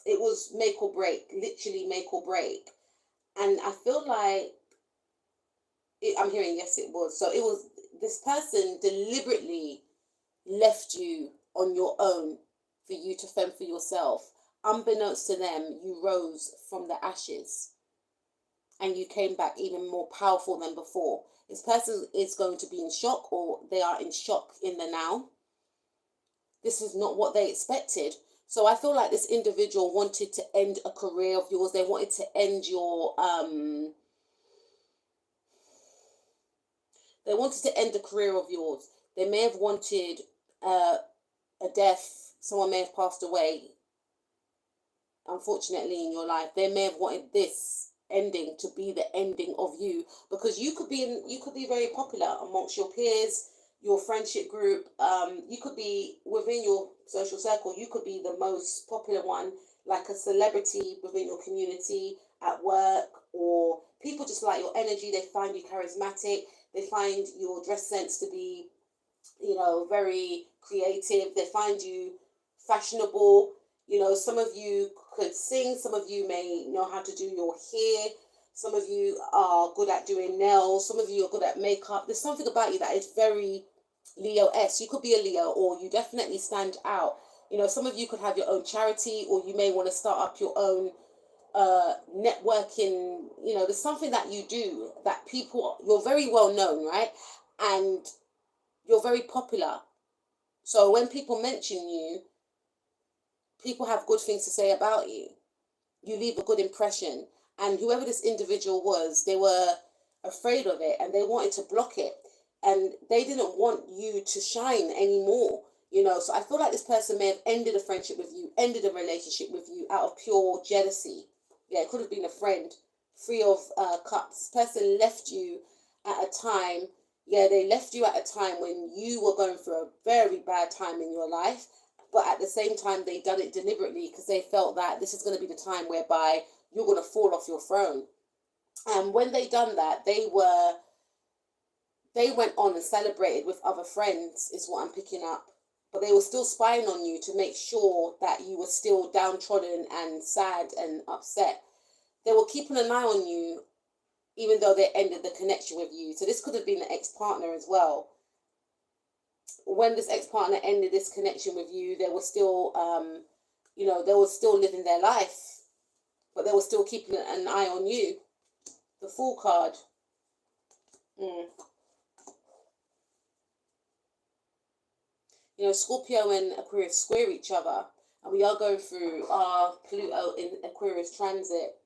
It was make or break, literally make or break. And I feel like I'm hearing yes, it was. So it was, this person deliberately left you on your own for you to fend for yourself. Unbeknownst to them, you rose from the ashes and you came back even more powerful than before. This person is going to be in shock, or they are in shock in the now. This is not what they expected. So I feel like this individual wanted to end a career of yours. They wanted to end your they wanted to end a career of yours. They may have wanted a death. Someone may have passed away, unfortunately, in your life. They may have wanted this ending to be the ending of you, because you could be very popular amongst your peers, your friendship group. You could be within your social circle, you could be the most popular one, like a celebrity within your community, at work, or people just like your energy. They find you charismatic, they find your dress sense to be, very creative. They find you fashionable. Some of you could sing, some of you may know how to do your hair, some of you are good at doing nails, some of you are good at makeup. There's something about you that is very Leo-esque. You could be a Leo, or you definitely stand out. Some of you could have your own charity, or you may want to start up your own networking. There's something that you do that you're very well known, right? And you're very popular. So when people mention you, people have good things to say about you. You leave a good impression. And whoever this individual was, they were afraid of it and they wanted to block it. And they didn't want you to shine anymore. So I feel like this person may have ended a friendship with you, ended a relationship with you out of pure jealousy. Yeah, it could have been a friend. Three of Cups. This person left you at a time. Yeah, they left you at a time when you were going through a very bad time in your life. But at the same time, they done it deliberately because they felt that this is going to be the time whereby you're going to fall off your throne. And when they done that, they went on and celebrated with other friends, is what I'm picking up. But they were still spying on you to make sure that you were still downtrodden and sad and upset. They were keeping an eye on you, even though they ended the connection with you. So this could have been an ex-partner as well. When this ex-partner ended this connection with you, they were still, they were still living their life, but they were still keeping an eye on you. The Fool card. Scorpio and Aquarius square each other, and we are going through our Pluto in Aquarius transit.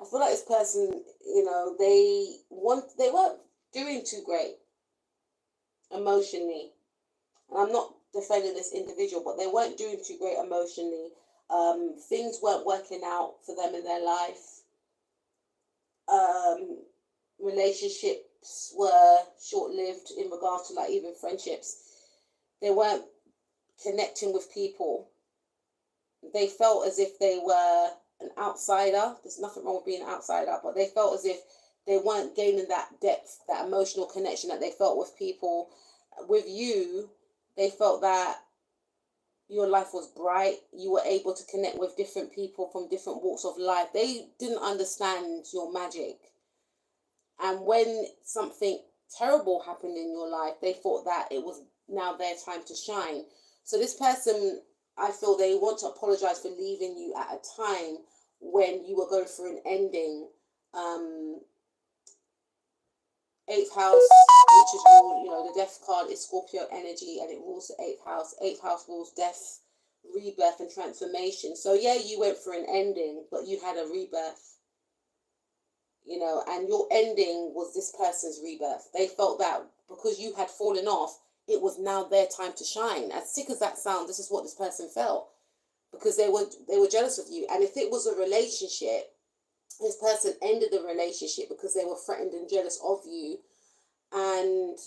I feel like this person, they weren't doing too great emotionally. And I'm not defending this individual, but they weren't doing too great emotionally. Things weren't working out for them in their life. Relationships were short-lived in regards to, like, even friendships. They weren't connecting with people. They felt as if they were an outsider. There's nothing wrong with being an outsider, but they felt as if they weren't gaining that depth, that emotional connection that they felt with people. With you, they felt that your life was bright. You were able to connect with different people from different walks of life. They didn't understand your magic. And when something terrible happened in your life, they thought that it was now their time to shine. So this person, I feel they want to apologize for leaving you at a time when you were going through an ending. 8th house, which is the death card is Scorpio energy, and it rules the 8th house. 8th house rules death, rebirth, and transformation. So yeah, you went through an ending, but you had a rebirth. And your ending was this person's rebirth. They felt that because you had fallen off, it was now their time to shine. As sick as that sounds, this is what this person felt, because they were jealous of you. And if it was a relationship, this person ended the relationship because they were threatened and jealous of you, and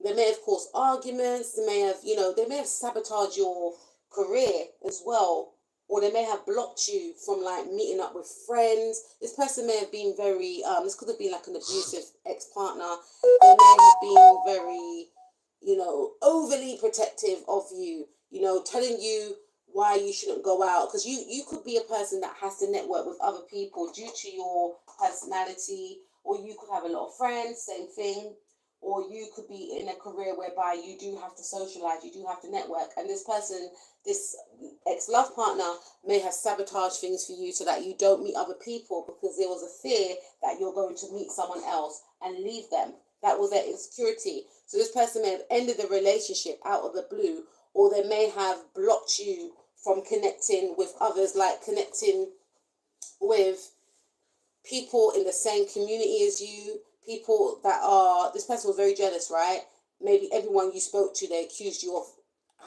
they may have caused arguments. They may have sabotaged your career as well, or they may have blocked you from, like, meeting up with friends. This person may have been very, this could have been like an abusive ex-partner. They may have been very, overly protective of you, telling you why you shouldn't go out. Because you could be a person that has to network with other people due to your personality, or you could have a lot of friends, same thing. Or you could be in a career whereby you do have to socialize, you do have to network. And this person, this ex-love partner, may have sabotaged things for you so that you don't meet other people, because there was a fear that you're going to meet someone else and leave them. That was their insecurity. So this person may have ended the relationship out of the blue, or they may have blocked you from connecting with others, like connecting with people in the same community as you. People that this person was very jealous, right? Maybe everyone you spoke to, they accused you of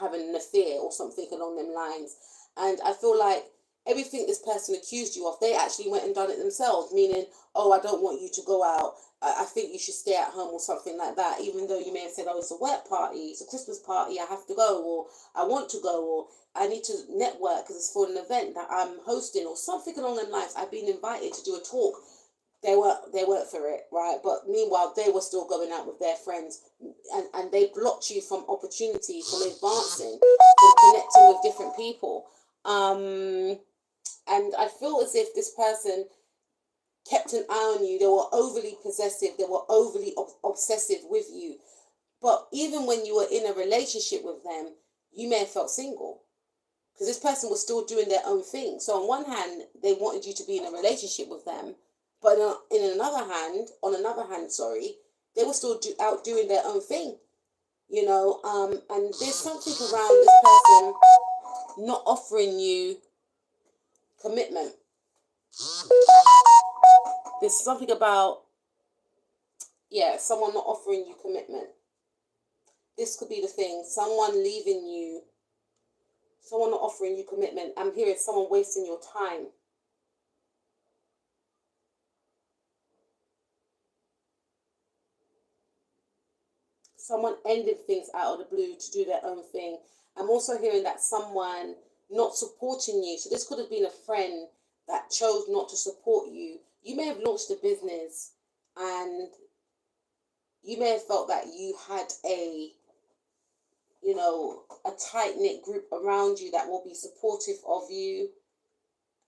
having an affair or something along them lines. And I feel like everything this person accused you of, they actually went and done it themselves, meaning, oh, I don't want you to go out. I think you should stay at home or something like that, even though you may have said, oh, it's a work party, it's a Christmas party, I have to go, or I want to go, or I need to network because it's for an event that I'm hosting, or something along those lines. I've been invited to do a talk. They weren't for it, right? But meanwhile, they were still going out with their friends, and they blocked you from opportunities, from advancing, from connecting with different people. And I feel as if this person kept an eye on you. They were overly possessive. They were overly obsessive with you. But even when you were in a relationship with them, you may have felt single because this person was still doing their own thing. So on one hand, they wanted you to be in a relationship with them, but on another hand, they were still out doing their own thing, and there's something around this person not offering you commitment. There's something about, someone not offering you commitment. This could be the thing. Someone leaving you. Someone not offering you commitment. I'm hearing someone wasting your time. Someone ending things out of the blue to do their own thing. I'm also hearing that someone not supporting you. So this could have been a friend that chose not to support you. You may have launched a business and you may have felt that you had a tight-knit group around you that will be supportive of you,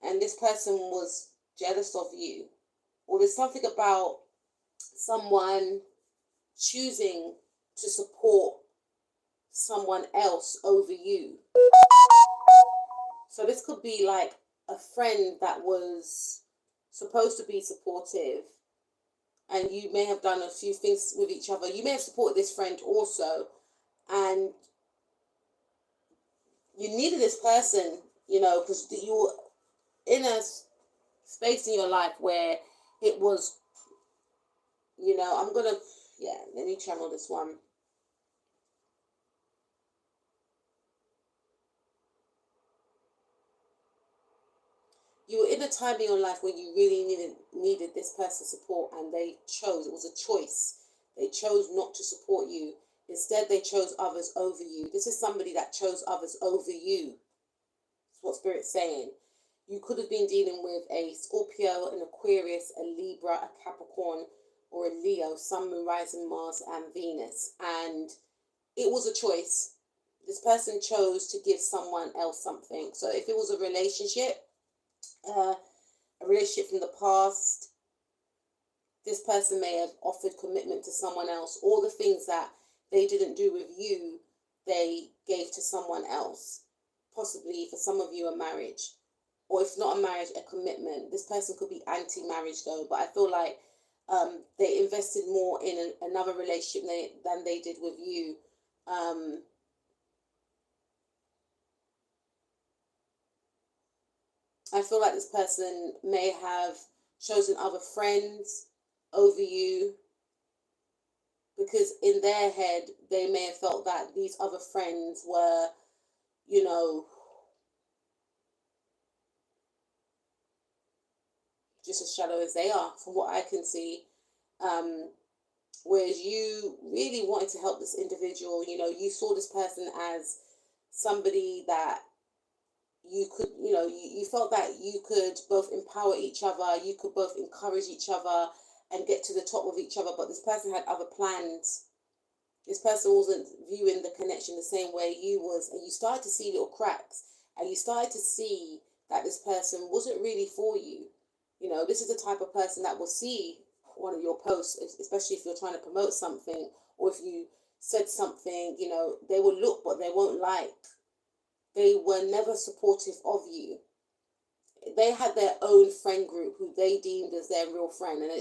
and this person was jealous of you. Or there's something about someone choosing to support someone else over you. So this could be like a friend that was supposed to be supportive, and you may have done a few things with each other. You may have supported this friend also, and you needed this person, because you were in a space in your life where it was, let me channel this one. You were in a time in your life where you really needed this person's support, and it was a choice. They chose not to support you. Instead, they chose others over you. This is somebody that chose others over you. That's what Spirit's saying. You could have been dealing with a Scorpio, an Aquarius, a Libra, a Capricorn, or a Leo, Sun, Moon, Rising, Mars, and Venus. And it was a choice. This person chose to give someone else something. So if it was a relationship from the past, this person may have offered commitment to someone else. All the things that they didn't do with you, they gave to someone else. Possibly for some of you, a marriage. Or if not a marriage, a commitment. This person could be anti-marriage though, but I feel like they invested more in another relationship than they did with you. I feel like this person may have chosen other friends over you, because in their head, they may have felt that these other friends were, just as shallow as they are, from what I can see. Whereas you really wanted to help this individual, you saw this person as somebody that you could, you felt that you could both empower each other, you could both encourage each other and get to the top with each other, but this person had other plans. This person wasn't viewing the connection the same way you was, and you started to see little cracks, and you started to see that this person wasn't really for you. This is the type of person that will see one of your posts, especially if you're trying to promote something, or if you said something, they will look, but they won't like. They were never supportive of you. They had their own friend group who they deemed as their real friend. And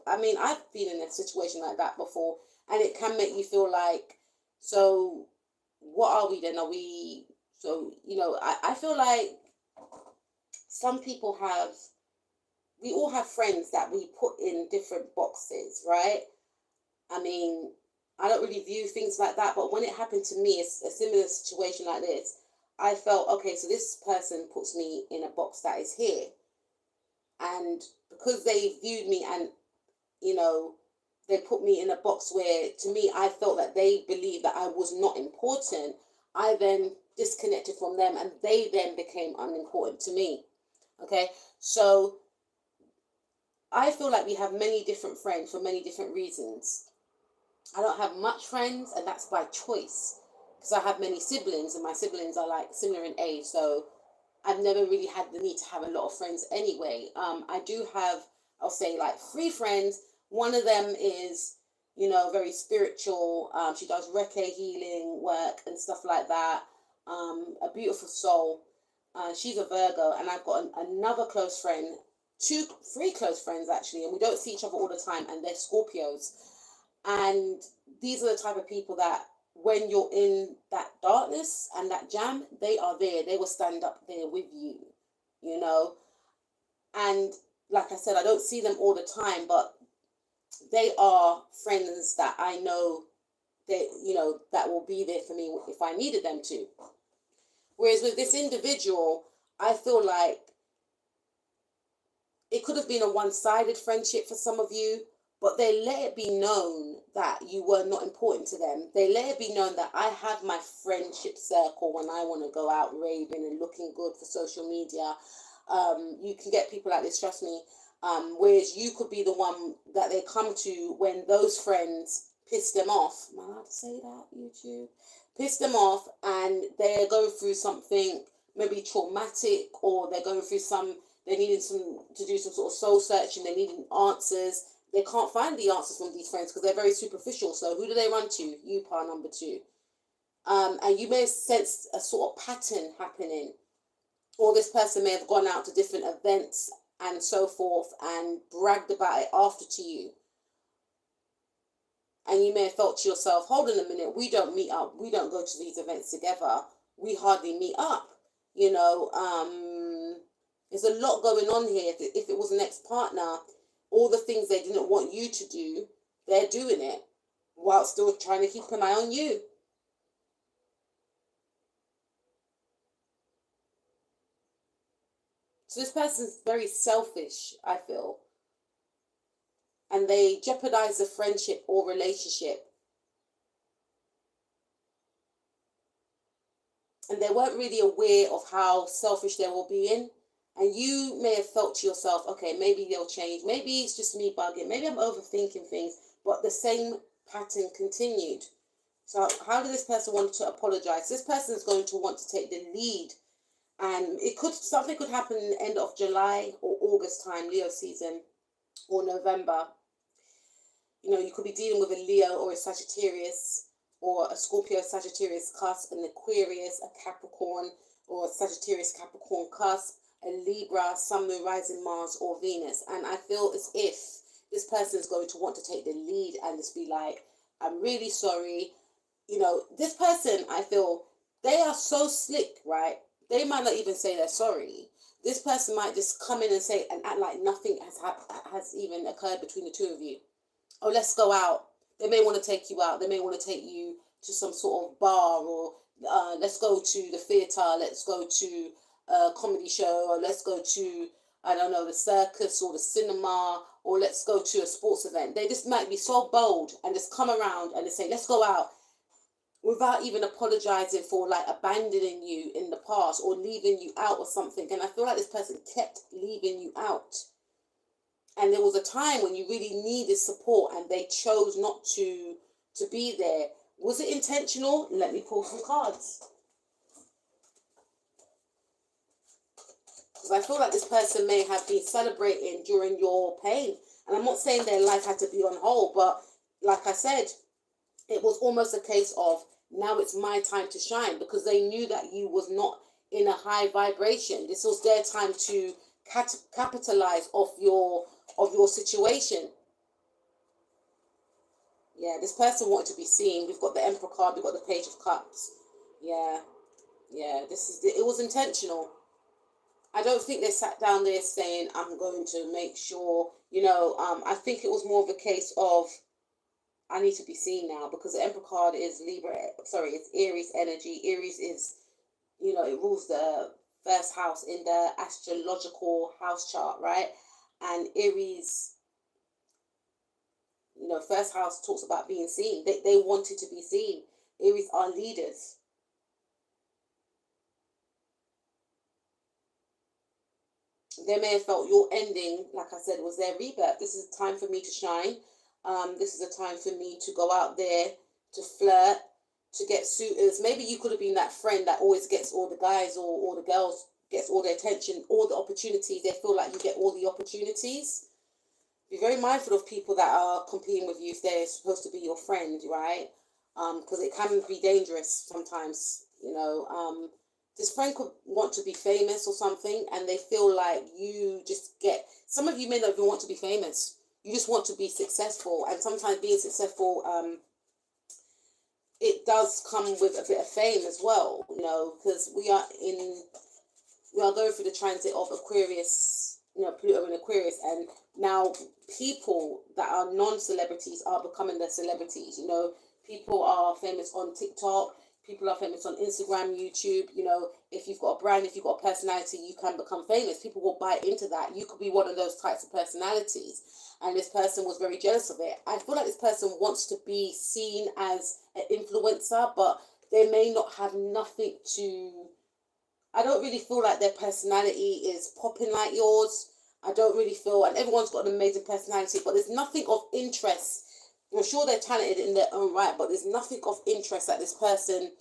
I've been in a situation like that before, and it can make you feel like, so what are we then? I feel like some people we all have friends that we put in different boxes, right? I don't really view things like that, but when it happened to me, it's a similar situation like this. I felt, okay, so this person puts me in a box that is here. And because they viewed me and, you know, they put me in a box where, to me, I felt that they believed that I was not important, I then disconnected from them and they then became unimportant to me. Okay, so I feel like we have many different friends for many different reasons. I don't have much friends, and that's by choice, because I have many siblings, and my siblings are like similar in age, so I've never really had the need to have a lot of friends anyway. I do have, I'll say, like 3 friends. One of them is, you know, very spiritual. She does Reiki healing work and stuff like that. A beautiful soul. She's a Virgo, and I've got another close friend, 3 close friends actually, and we don't see each other all the time, and they're Scorpios. And these are the type of people that when you're in that darkness and that jam, they are there. They will stand up there with you, you know. And like I said, I don't see them all the time, but they are friends that I know they, you know, that will be there for me if I needed them to. Whereas with this individual, I feel like it could have been a one-sided friendship for some of you, but they let it be known that you were not important to them. They let it be known that I have my friendship circle when I want to go out raving and looking good for social media. You can get people like this, trust me. Whereas you could be the one that they come to when those friends piss them off. Am I allowed to say that, YouTube? Piss them off, and they're going through something maybe traumatic, or they're going through they needed to do some sort of soul searching, they needed answers. They can't find the answers from these friends because they're very superficial. So who do they run to? You, par number 2. And you may sense a sort of pattern happening. Or this person may have gone out to different events and so forth and bragged about it after to you. And you may have felt to yourself, hold on a minute, we don't meet up. We don't go to these events together. We hardly meet up. You know, there's a lot going on here. If it was an ex-partner, all the things they didn't want you to do, they're doing it while still trying to keep an eye on you. So this person's very selfish, I feel. And they jeopardize the friendship or relationship. And they weren't really aware of how selfish they were being. And you may have felt to yourself, okay, maybe they'll change. Maybe it's just me bugging. Maybe I'm overthinking things. But the same pattern continued. So how did this person want to apologize? This person is going to want to take the lead. And something could happen in the end of July or August time, Leo season, or November. You know, you could be dealing with a Leo or a Sagittarius, or a Scorpio Sagittarius cusp, an Aquarius, a Capricorn, or a Sagittarius Capricorn cusp, a Libra, Sun, Moon, Rising, Mars, or Venus. And I feel as if this person is going to want to take the lead and just be like, I'm really sorry. You know, this person, I feel, they are so slick, right? They might not even say they're sorry. This person might just come in and say and act like nothing has even occurred between the 2 of you. Oh, let's go out. They may want to take you out. They may want to take you to some sort of bar, or let's go to the theatre. Let's go to a comedy show, or let's go to, I don't know, the circus or the cinema, or let's go to a sports event. They just might be so bold and just come around and just say, let's go out, without even apologizing for like abandoning you in the past or leaving you out or something. And I feel like this person kept leaving you out. And there was a time when you really needed support and they chose not to be there. Was it intentional? Let me pull some cards. Because I feel like this person may have been celebrating during your pain. And I'm not saying their life had to be on hold, but like I said, it was almost a case of, now it's my time to shine, because they knew that you was not in a high vibration. This was their time to capitalize off your situation. Yeah, this person wanted to be seen. We've got the Emperor card, we've got the Page of Cups. Yeah, it was intentional. I don't think they sat down there saying, I'm going to make sure, I think it was more of a case of, I need to be seen now, because the Emperor card is it's Aries energy. Aries is you know, it rules the first house in the astrological house chart, right? And Aries, you know, first house talks about being seen. They wanted to be seen. Aries are leaders. They may have felt your ending, like I said, was their rebirth. This is a time for me to shine. This is a time for me to go out there, to flirt, to get suitors. Maybe you could have been that friend that always gets all the guys or all the girls, gets all the attention, all the opportunities. They feel like you get all the opportunities. Be very mindful of people that are competing with you if they're supposed to be your friend, right? Because it can be dangerous sometimes, you know. This friend could want to be famous or something, and they feel like you just get. Some of you may not even want to be famous. You just want to be successful, and sometimes being successful, it does come with a bit of fame as well, you know, because we are going through the transit of Aquarius, you know, Pluto in Aquarius, and now people that are non-celebrities are becoming the celebrities. You know, people are famous on TikTok, people are famous on Instagram, YouTube. You know, if you've got a brand, if you've got a personality, you can become famous. People will buy into that. You could be one of those types of personalities. And this person was very jealous of it. I feel like this person wants to be seen as an influencer, but they may not have nothing to. I don't really feel like their personality is popping like yours. I don't really feel, and everyone's got an amazing personality, but there's nothing of interest. I'm sure they're talented in their own right, but there's nothing of interest that this person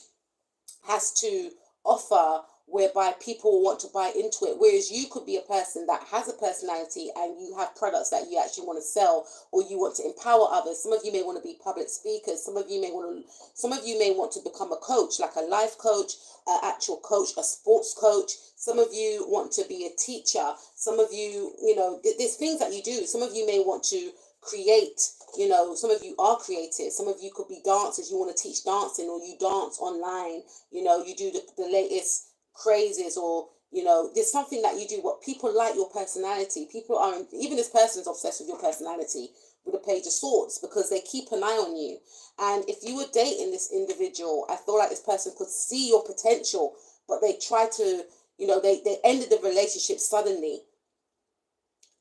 has to offer whereby people want to buy into it. Whereas you could be a person that has a personality and you have products that you actually want to sell, or you want to empower others. Some of you may want to be public speakers. Some of you may want to become a coach, like a life coach, an actual coach, a sports coach. Some of you want to be a teacher. Some of you, you know, there's things that you do. Some of you may want to create. You know, some of you are creative. Some of you could be dancers. You want to teach dancing, or you dance online. You know, you do the latest crazes, or, you know, there's something that you do. What people like your personality. People are, even this person's obsessed with your personality with a page of swords, because they keep an eye on you. And if you were dating this individual, I feel like this person could see your potential, but they try to, you know, they ended the relationship suddenly.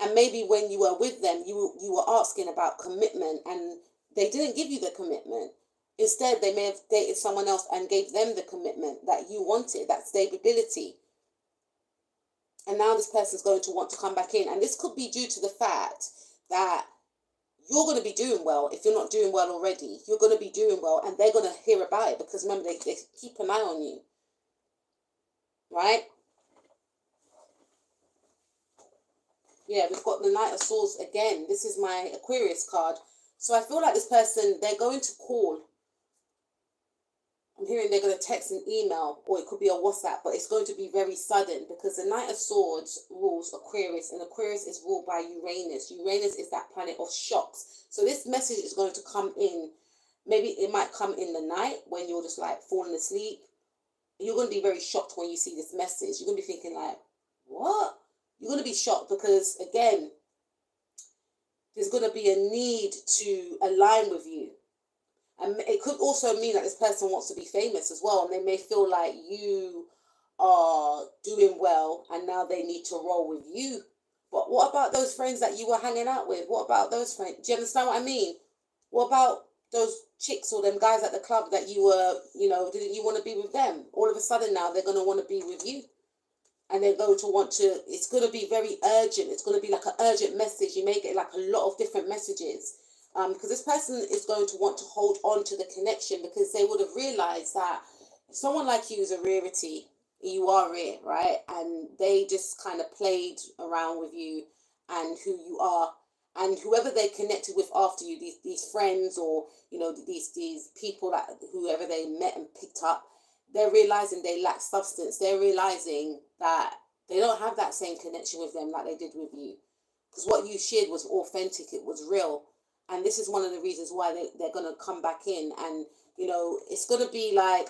And maybe when you were with them, you were asking about commitment, and they didn't give you the commitment. Instead, they may have dated someone else and gave them the commitment that you wanted, that stability. And now this person's going to want to come back in. And this could be due to the fact that you're going to be doing well. If you're not doing well already, you're going to be doing well, and they're going to hear about it, because remember, they keep an eye on you, right? Yeah, we've got the Knight of Swords again. This is my Aquarius card. So I feel like this person, they're going to call. I'm hearing they're going to text and email, or it could be a WhatsApp, but it's going to be very sudden, because the Knight of Swords rules Aquarius, and Aquarius is ruled by Uranus. Uranus is that planet of shocks. So this message is going to come in. Maybe it might come in the night when you're just like falling asleep. You're going to be very shocked when you see this message. You're going to be thinking like, what? You're going to be shocked, because, again, there's going to be a need to align with you. And it could also mean that this person wants to be famous as well, and they may feel like you are doing well, and now they need to roll with you. But what about those friends that you were hanging out with? What about those friends? Do you understand what I mean? What about those chicks or them guys at the club that you were, you know, didn't you want to be with them? All of a sudden now they're going to want to be with you. And they're going to want to, it's going to be very urgent. It's going to be like an urgent message. You may get like a lot of different messages. Because this person is going to want to hold on to the connection, because they would have realized that someone like you is a rarity. You are rare, right? And they just kind of played around with you and who you are. And whoever they connected with after you, these friends, or, you know, these people, that whoever they met and picked up, they're realizing they lack substance. They're realizing that they don't have that same connection with them like they did with you. Because what you shared was authentic. It was real. And this is one of the reasons why they're going to come back in. And, you know, it's going to be like,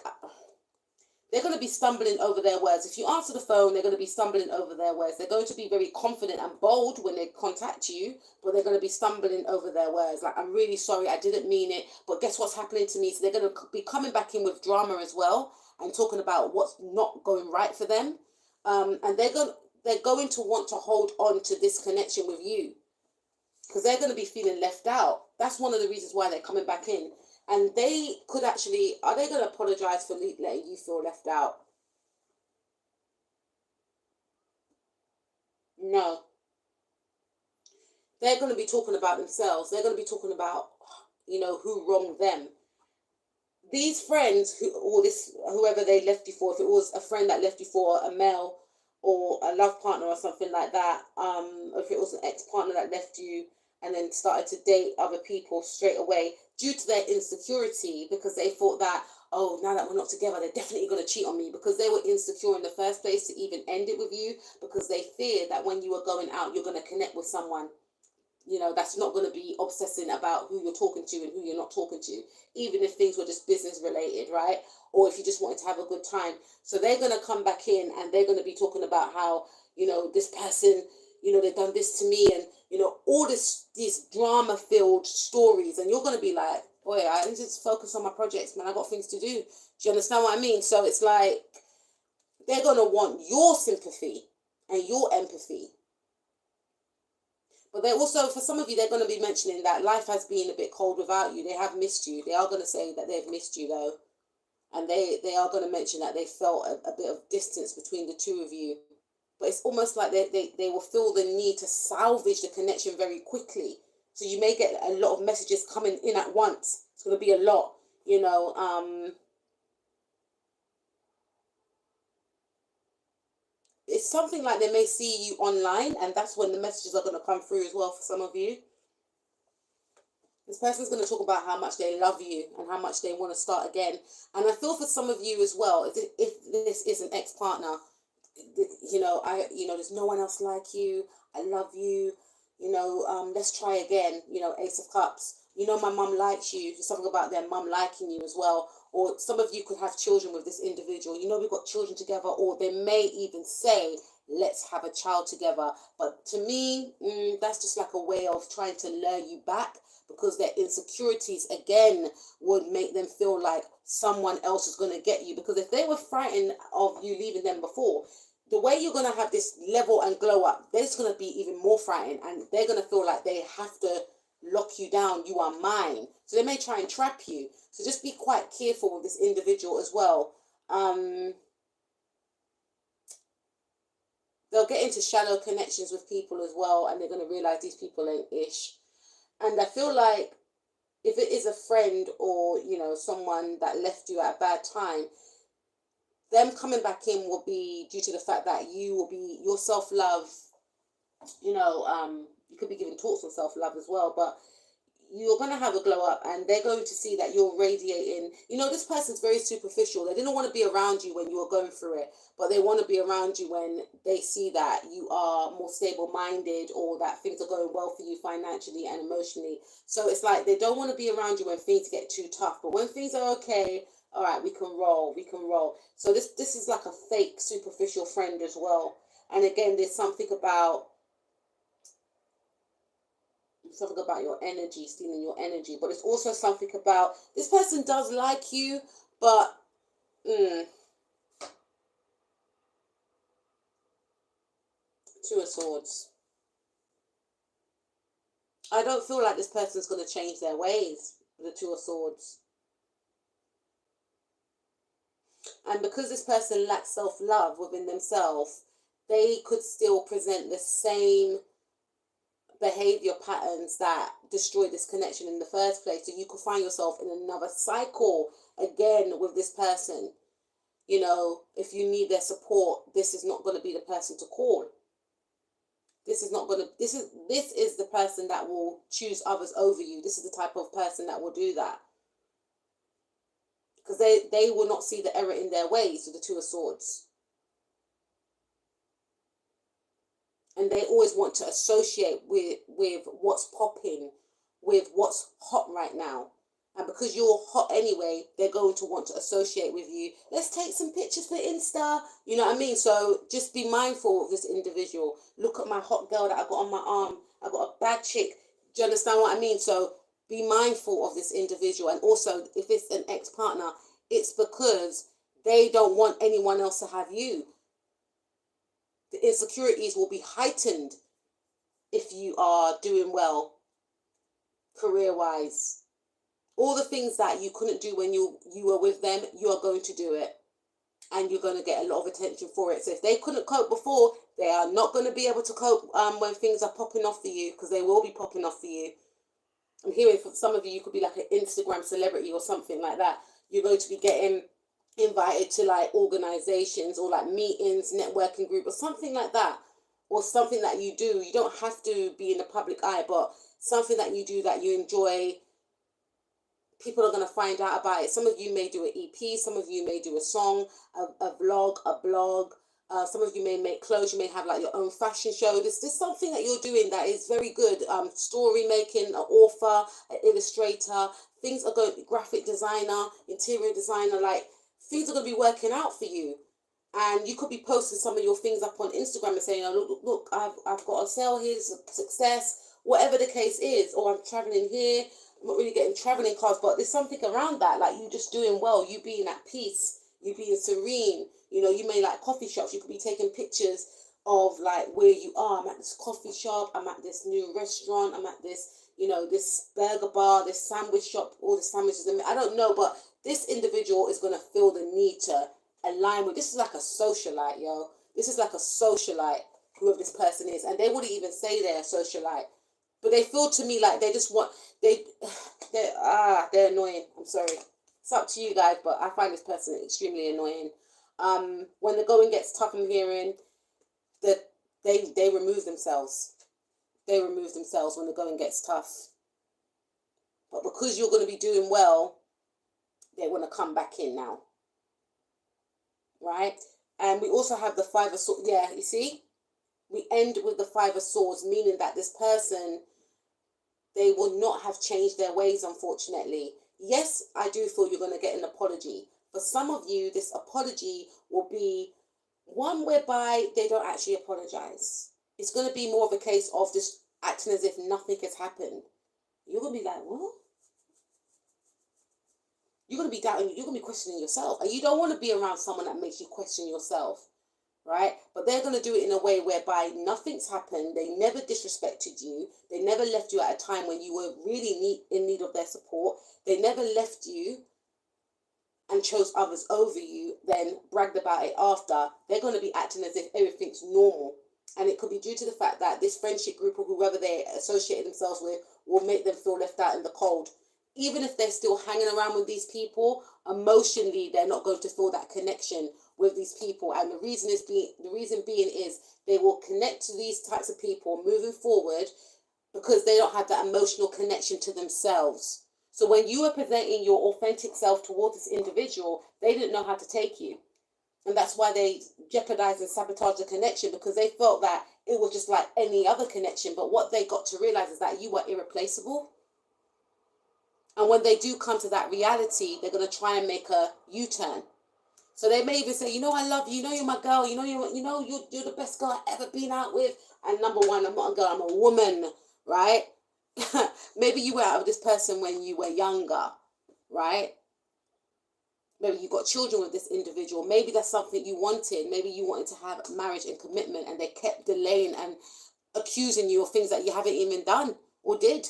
they're going to be stumbling over their words. If you answer the phone, they're going to be stumbling over their words. They're going to be very confident and bold when they contact you, but they're going to be stumbling over their words. Like, I'm really sorry, I didn't mean it, but guess what's happening to me? So they're going to be coming back in with drama as well. and talking about what's not going right for them. And they're going to want to hold on to this connection with you because they're going to be feeling left out. That's one of the reasons why they're coming back in. And they could actually, are they going to apologize for letting you feel left out? No. They're going to be talking about themselves. They're going to be talking about, who wronged them. These friends or whoever they left you for, if it was a friend that left you for a male or a love partner or something like that, or if it was an ex-partner that left you and then started to date other people straight away due to their insecurity, because they thought that, oh, now that we're not together, they're definitely going to cheat on me, because they were insecure in the first place to even end it with you, because they feared that when you were going out, you're going to connect with someone that's not going to be obsessing about who you're talking to and who you're not talking to, even if things were just business related, right? Or if you just wanted to have a good time. So they're going to come back in and they're going to be talking about how, this person, they've done this to me, and, all these drama filled stories. And you're going to be like, boy, I need to focus on my projects, man. I got things to do. Do you understand what I mean? So it's like, they're going to want your sympathy and your empathy. But they also, for some of you, they're going to be mentioning that life has been a bit cold without you. They have missed you. They are going to say that they've missed you, though. And they are going to mention that they felt a bit of distance between the two of you. But it's almost like they will feel the need to salvage the connection very quickly. So you may get a lot of messages coming in at once. It's going to be a lot, It's something like they may see you online, and that's when the messages are going to come through as well for some of you. This person's going to talk about how much they love you and how much they want to start again. And I feel for some of you as well, if this is an ex-partner, there's no one else like you. I love you. Let's try again. Ace of Cups. My mum likes you. There's something about their mum liking you as well. Or some of you could have children with this individual. We've got children together. Or they may even say, let's have a child together. But to me, that's just like a way of trying to lure you back, because their insecurities, again, would make them feel like someone else is going to get you. Because if they were frightened of you leaving them before, the way you're going to have this level and glow up, they're just going to be even more frightened, and they're going to feel like they have to lock you down. You are mine. So they may try and trap you. So just be quite careful with this individual as well. They'll get into shallow connections with people as well, and they're going to realize these people ain't ish. And I feel like if it is a friend or, someone that left you at a bad time, them coming back in will be due to the fact that your self-love, you could be giving talks on self-love as well, but you're going to have a glow up, and they're going to see that you're radiating. This person's very superficial. They didn't want to be around you when you were going through it, but they want to be around you when they see that you are more stable-minded, or that things are going well for you financially and emotionally. So it's like they don't want to be around you when things get too tough, but when things are okay, all right, we can roll. So this is like a fake superficial friend as well. And again, there's something about your energy, stealing your energy, but it's also something about this person does like you, but Two of Swords. I don't feel like this person's going to change their ways with the Two of Swords. And because this person lacks self-love within themselves, they could still present the same behavior patterns that destroyed this connection in the first place. So you could find yourself in another cycle again with this person. If you need their support, this is not going to be the person to call. This is the person that will choose others over you. This is the type of person that will do that. Because they will not see the error in their ways with the Two of Swords. And they always want to associate with what's popping, with what's hot right now. And because you're hot anyway, they're going to want to associate with you. Let's take some pictures for Insta. You know what I mean? So just be mindful of this individual. Look at my hot girl that I got on my arm. I got a bad chick. Do you understand what I mean? So be mindful of this individual. And also, if it's an ex-partner, it's because They don't want anyone else to have you. The insecurities will be heightened if you are doing well career-wise. All the things that you couldn't do when you were with them, you are going to do it. And you're going to get a lot of attention for it. So if they couldn't cope before, they are not going to be able to cope when things are popping off for you, because they will be popping off for you. I'm hearing from some of you, you could be like an Instagram celebrity or something like that. You're going to be getting invited to like organizations or like meetings, networking group or something like that, or something that you do. You don't have to be in the public eye, but something that you do that you enjoy. People are going to find out about it. Some of you may do an EP. Some of you may do a song, a vlog, a blog. Some of you may make clothes. You may have like your own fashion show. There's something that you're doing that is very good. Story making, an author, an illustrator. Things are going, graphic designer, interior designer. Like, things are going to be working out for you. And you could be posting some of your things up on Instagram and saying, oh, look, I've got a sale here, it's a success, whatever the case is. Or I'm traveling here. I'm not really getting traveling cards, but there's something around that, like you just doing well, you being at peace, you being serene. You know, you may like coffee shops. You could be taking pictures of like where you are. I'm at this coffee shop. I'm at this new restaurant. I'm at this, you know, this burger bar, this sandwich shop, all the sandwiches. I don't know, but this individual is going to feel the need to align with. This is like a socialite, yo. This is like a socialite, whoever this person is. And they wouldn't even say they're a socialite. But they feel to me like they just want, they're annoying. I'm sorry. It's up to you guys, but I find this person extremely annoying. When the going gets tough, I'm hearing that they remove themselves. They remove themselves when the going gets tough. But because you're going to be doing well, they want to come back in now. Right? And we also have the Five of Swords. Yeah, you see? We end with the Five of Swords, meaning that this person, they will not have changed their ways, unfortunately. Yes, I do feel you're going to get an apology. For some of you, this apology will be one whereby they don't actually apologize. It's going to be more of a case of just acting as if nothing has happened. You're going to be like, what? You're going to be doubting, you're going to be questioning yourself. And you don't want to be around someone that makes you question yourself. Right? But they're going to do it in a way whereby nothing's happened. They never disrespected you. They never left you at a time when you were really in need of their support. They never left you and chose others over you, then bragged about it after. They're going to be acting as if everything's normal. And it could be due to the fact that this friendship group or whoever they associate themselves with will make them feel left out in the cold. Even if they're still hanging around with these people, emotionally, they're not going to feel that connection with these people. And the reason being is they will connect to these types of people moving forward because they don't have that emotional connection to themselves. So when you are presenting your authentic self towards this individual, they didn't know how to take you. And that's why they jeopardized and sabotaged the connection, because they felt that it was just like any other connection. But what they got to realize is that you are irreplaceable. And when they do come to that reality, they're going to try and make a U-turn. So they may even say, you know, I love you. You know, you're my girl. You're the best girl I've ever been out with. And number one, I'm not a girl. I'm a woman, right? Maybe you were out with this person when you were younger, right? Maybe you got children with this individual. Maybe that's something you wanted. Maybe you wanted to have marriage and commitment, and they kept delaying and accusing you of things that you haven't even done or did,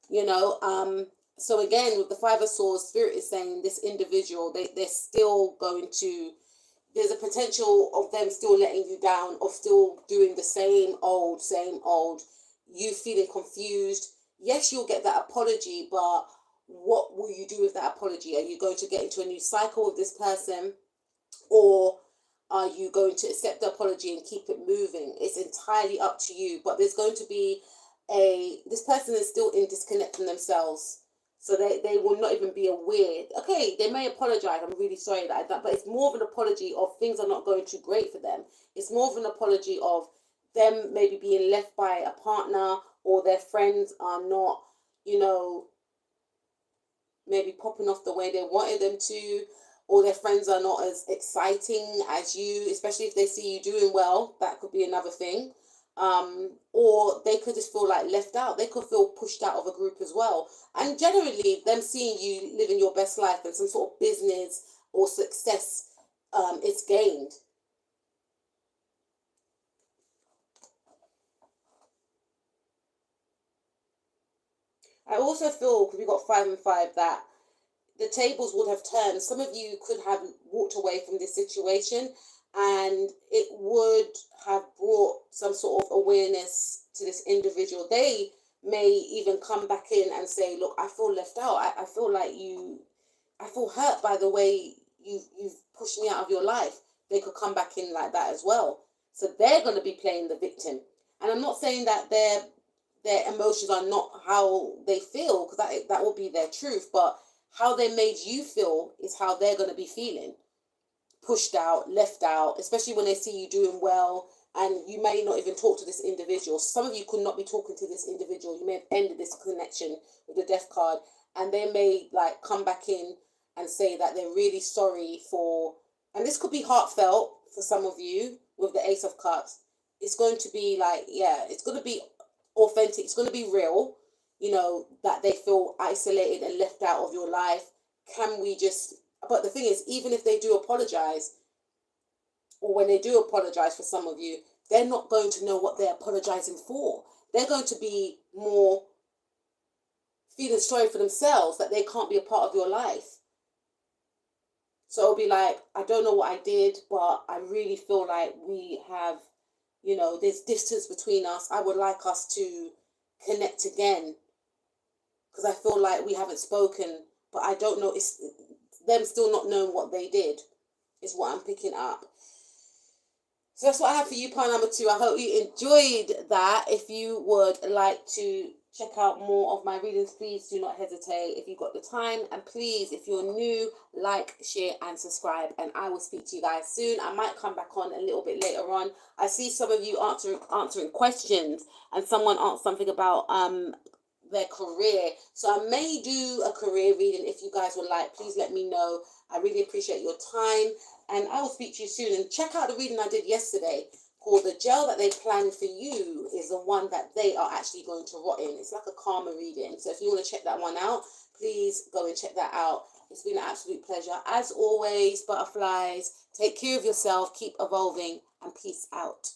you know. So again, with the Five of Swords, Spirit is saying this individual, they're still going to, there's a potential of them still letting you down, of still doing the same old, you feeling confused. Yes, you'll get that apology, but what will you do with that apology? Are you going to get into a new cycle with this person? Or are you going to accept the apology and keep it moving? It's entirely up to you. But there's going to be this person is still in disconnect from themselves. So they will not even be aware. Okay, they may apologize. I'm really sorry that I done. But it's more of an apology of things are not going too great for them. It's more of an apology of them maybe being left by a partner, or their friends are not, you know, maybe popping off the way they wanted them to, or their friends are not as exciting as you, especially if they see you doing well. That could be another thing. Or they could just feel like left out. They could feel pushed out of a group as well. And generally, them seeing you living your best life and some sort of business or success it's gained. I also feel, because we got 5 and 5, that the tables would have turned. Some of you could have walked away from this situation, and it would have brought some sort of awareness to this individual. They may even come back in and say, look, I feel left out. I feel like I feel hurt by the way you've pushed me out of your life. They could come back in like that as well. So they're going to be playing the victim. And I'm not saying that their emotions are not how they feel, because that will be their truth, but how they made you feel is how they're going to be feeling. Pushed out, left out, especially when they see you doing well, and you may not even talk to this individual. Some of you could not be talking to this individual. You may have ended this connection with the death card, and they may like come back in and say that they're really sorry for, and this could be heartfelt for some of you with the Ace of Cups. It's going to be like, yeah, it's going to be authentic. It's going to be real, that they feel isolated and left out of your life. Can we just, but the thing is, even if they do apologize, or when they do apologize for some of you, they're not going to know what they're apologizing for. They're going to be more feeling sorry for themselves that they can't be a part of your life. So it'll be like, I don't know what I did, but I really feel like we have, there's distance between us. I would like us to connect again, because I feel like we haven't spoken, but I don't know. It's them still not knowing what they did is what I'm picking up. So that's what I have for you, pile number 2. I hope you enjoyed that. If you would like to check out more of my readings, please do not hesitate if you've got the time. And please, if you're new, like, share, and subscribe. And I will speak to you guys soon. I might come back on a little bit later on. I see some of you answering questions, and someone asked something about their career. So I may do a career reading if you guys would like. Please let me know. I really appreciate your time, and I will speak to you soon. And check out the reading I did yesterday called The Gel That They Planned For You is the one that they are actually going to rot in. It's like a karma reading. So if you want to check that one out, please go and check that out. It's been an absolute pleasure. As always, butterflies, take care of yourself, keep evolving, and peace out.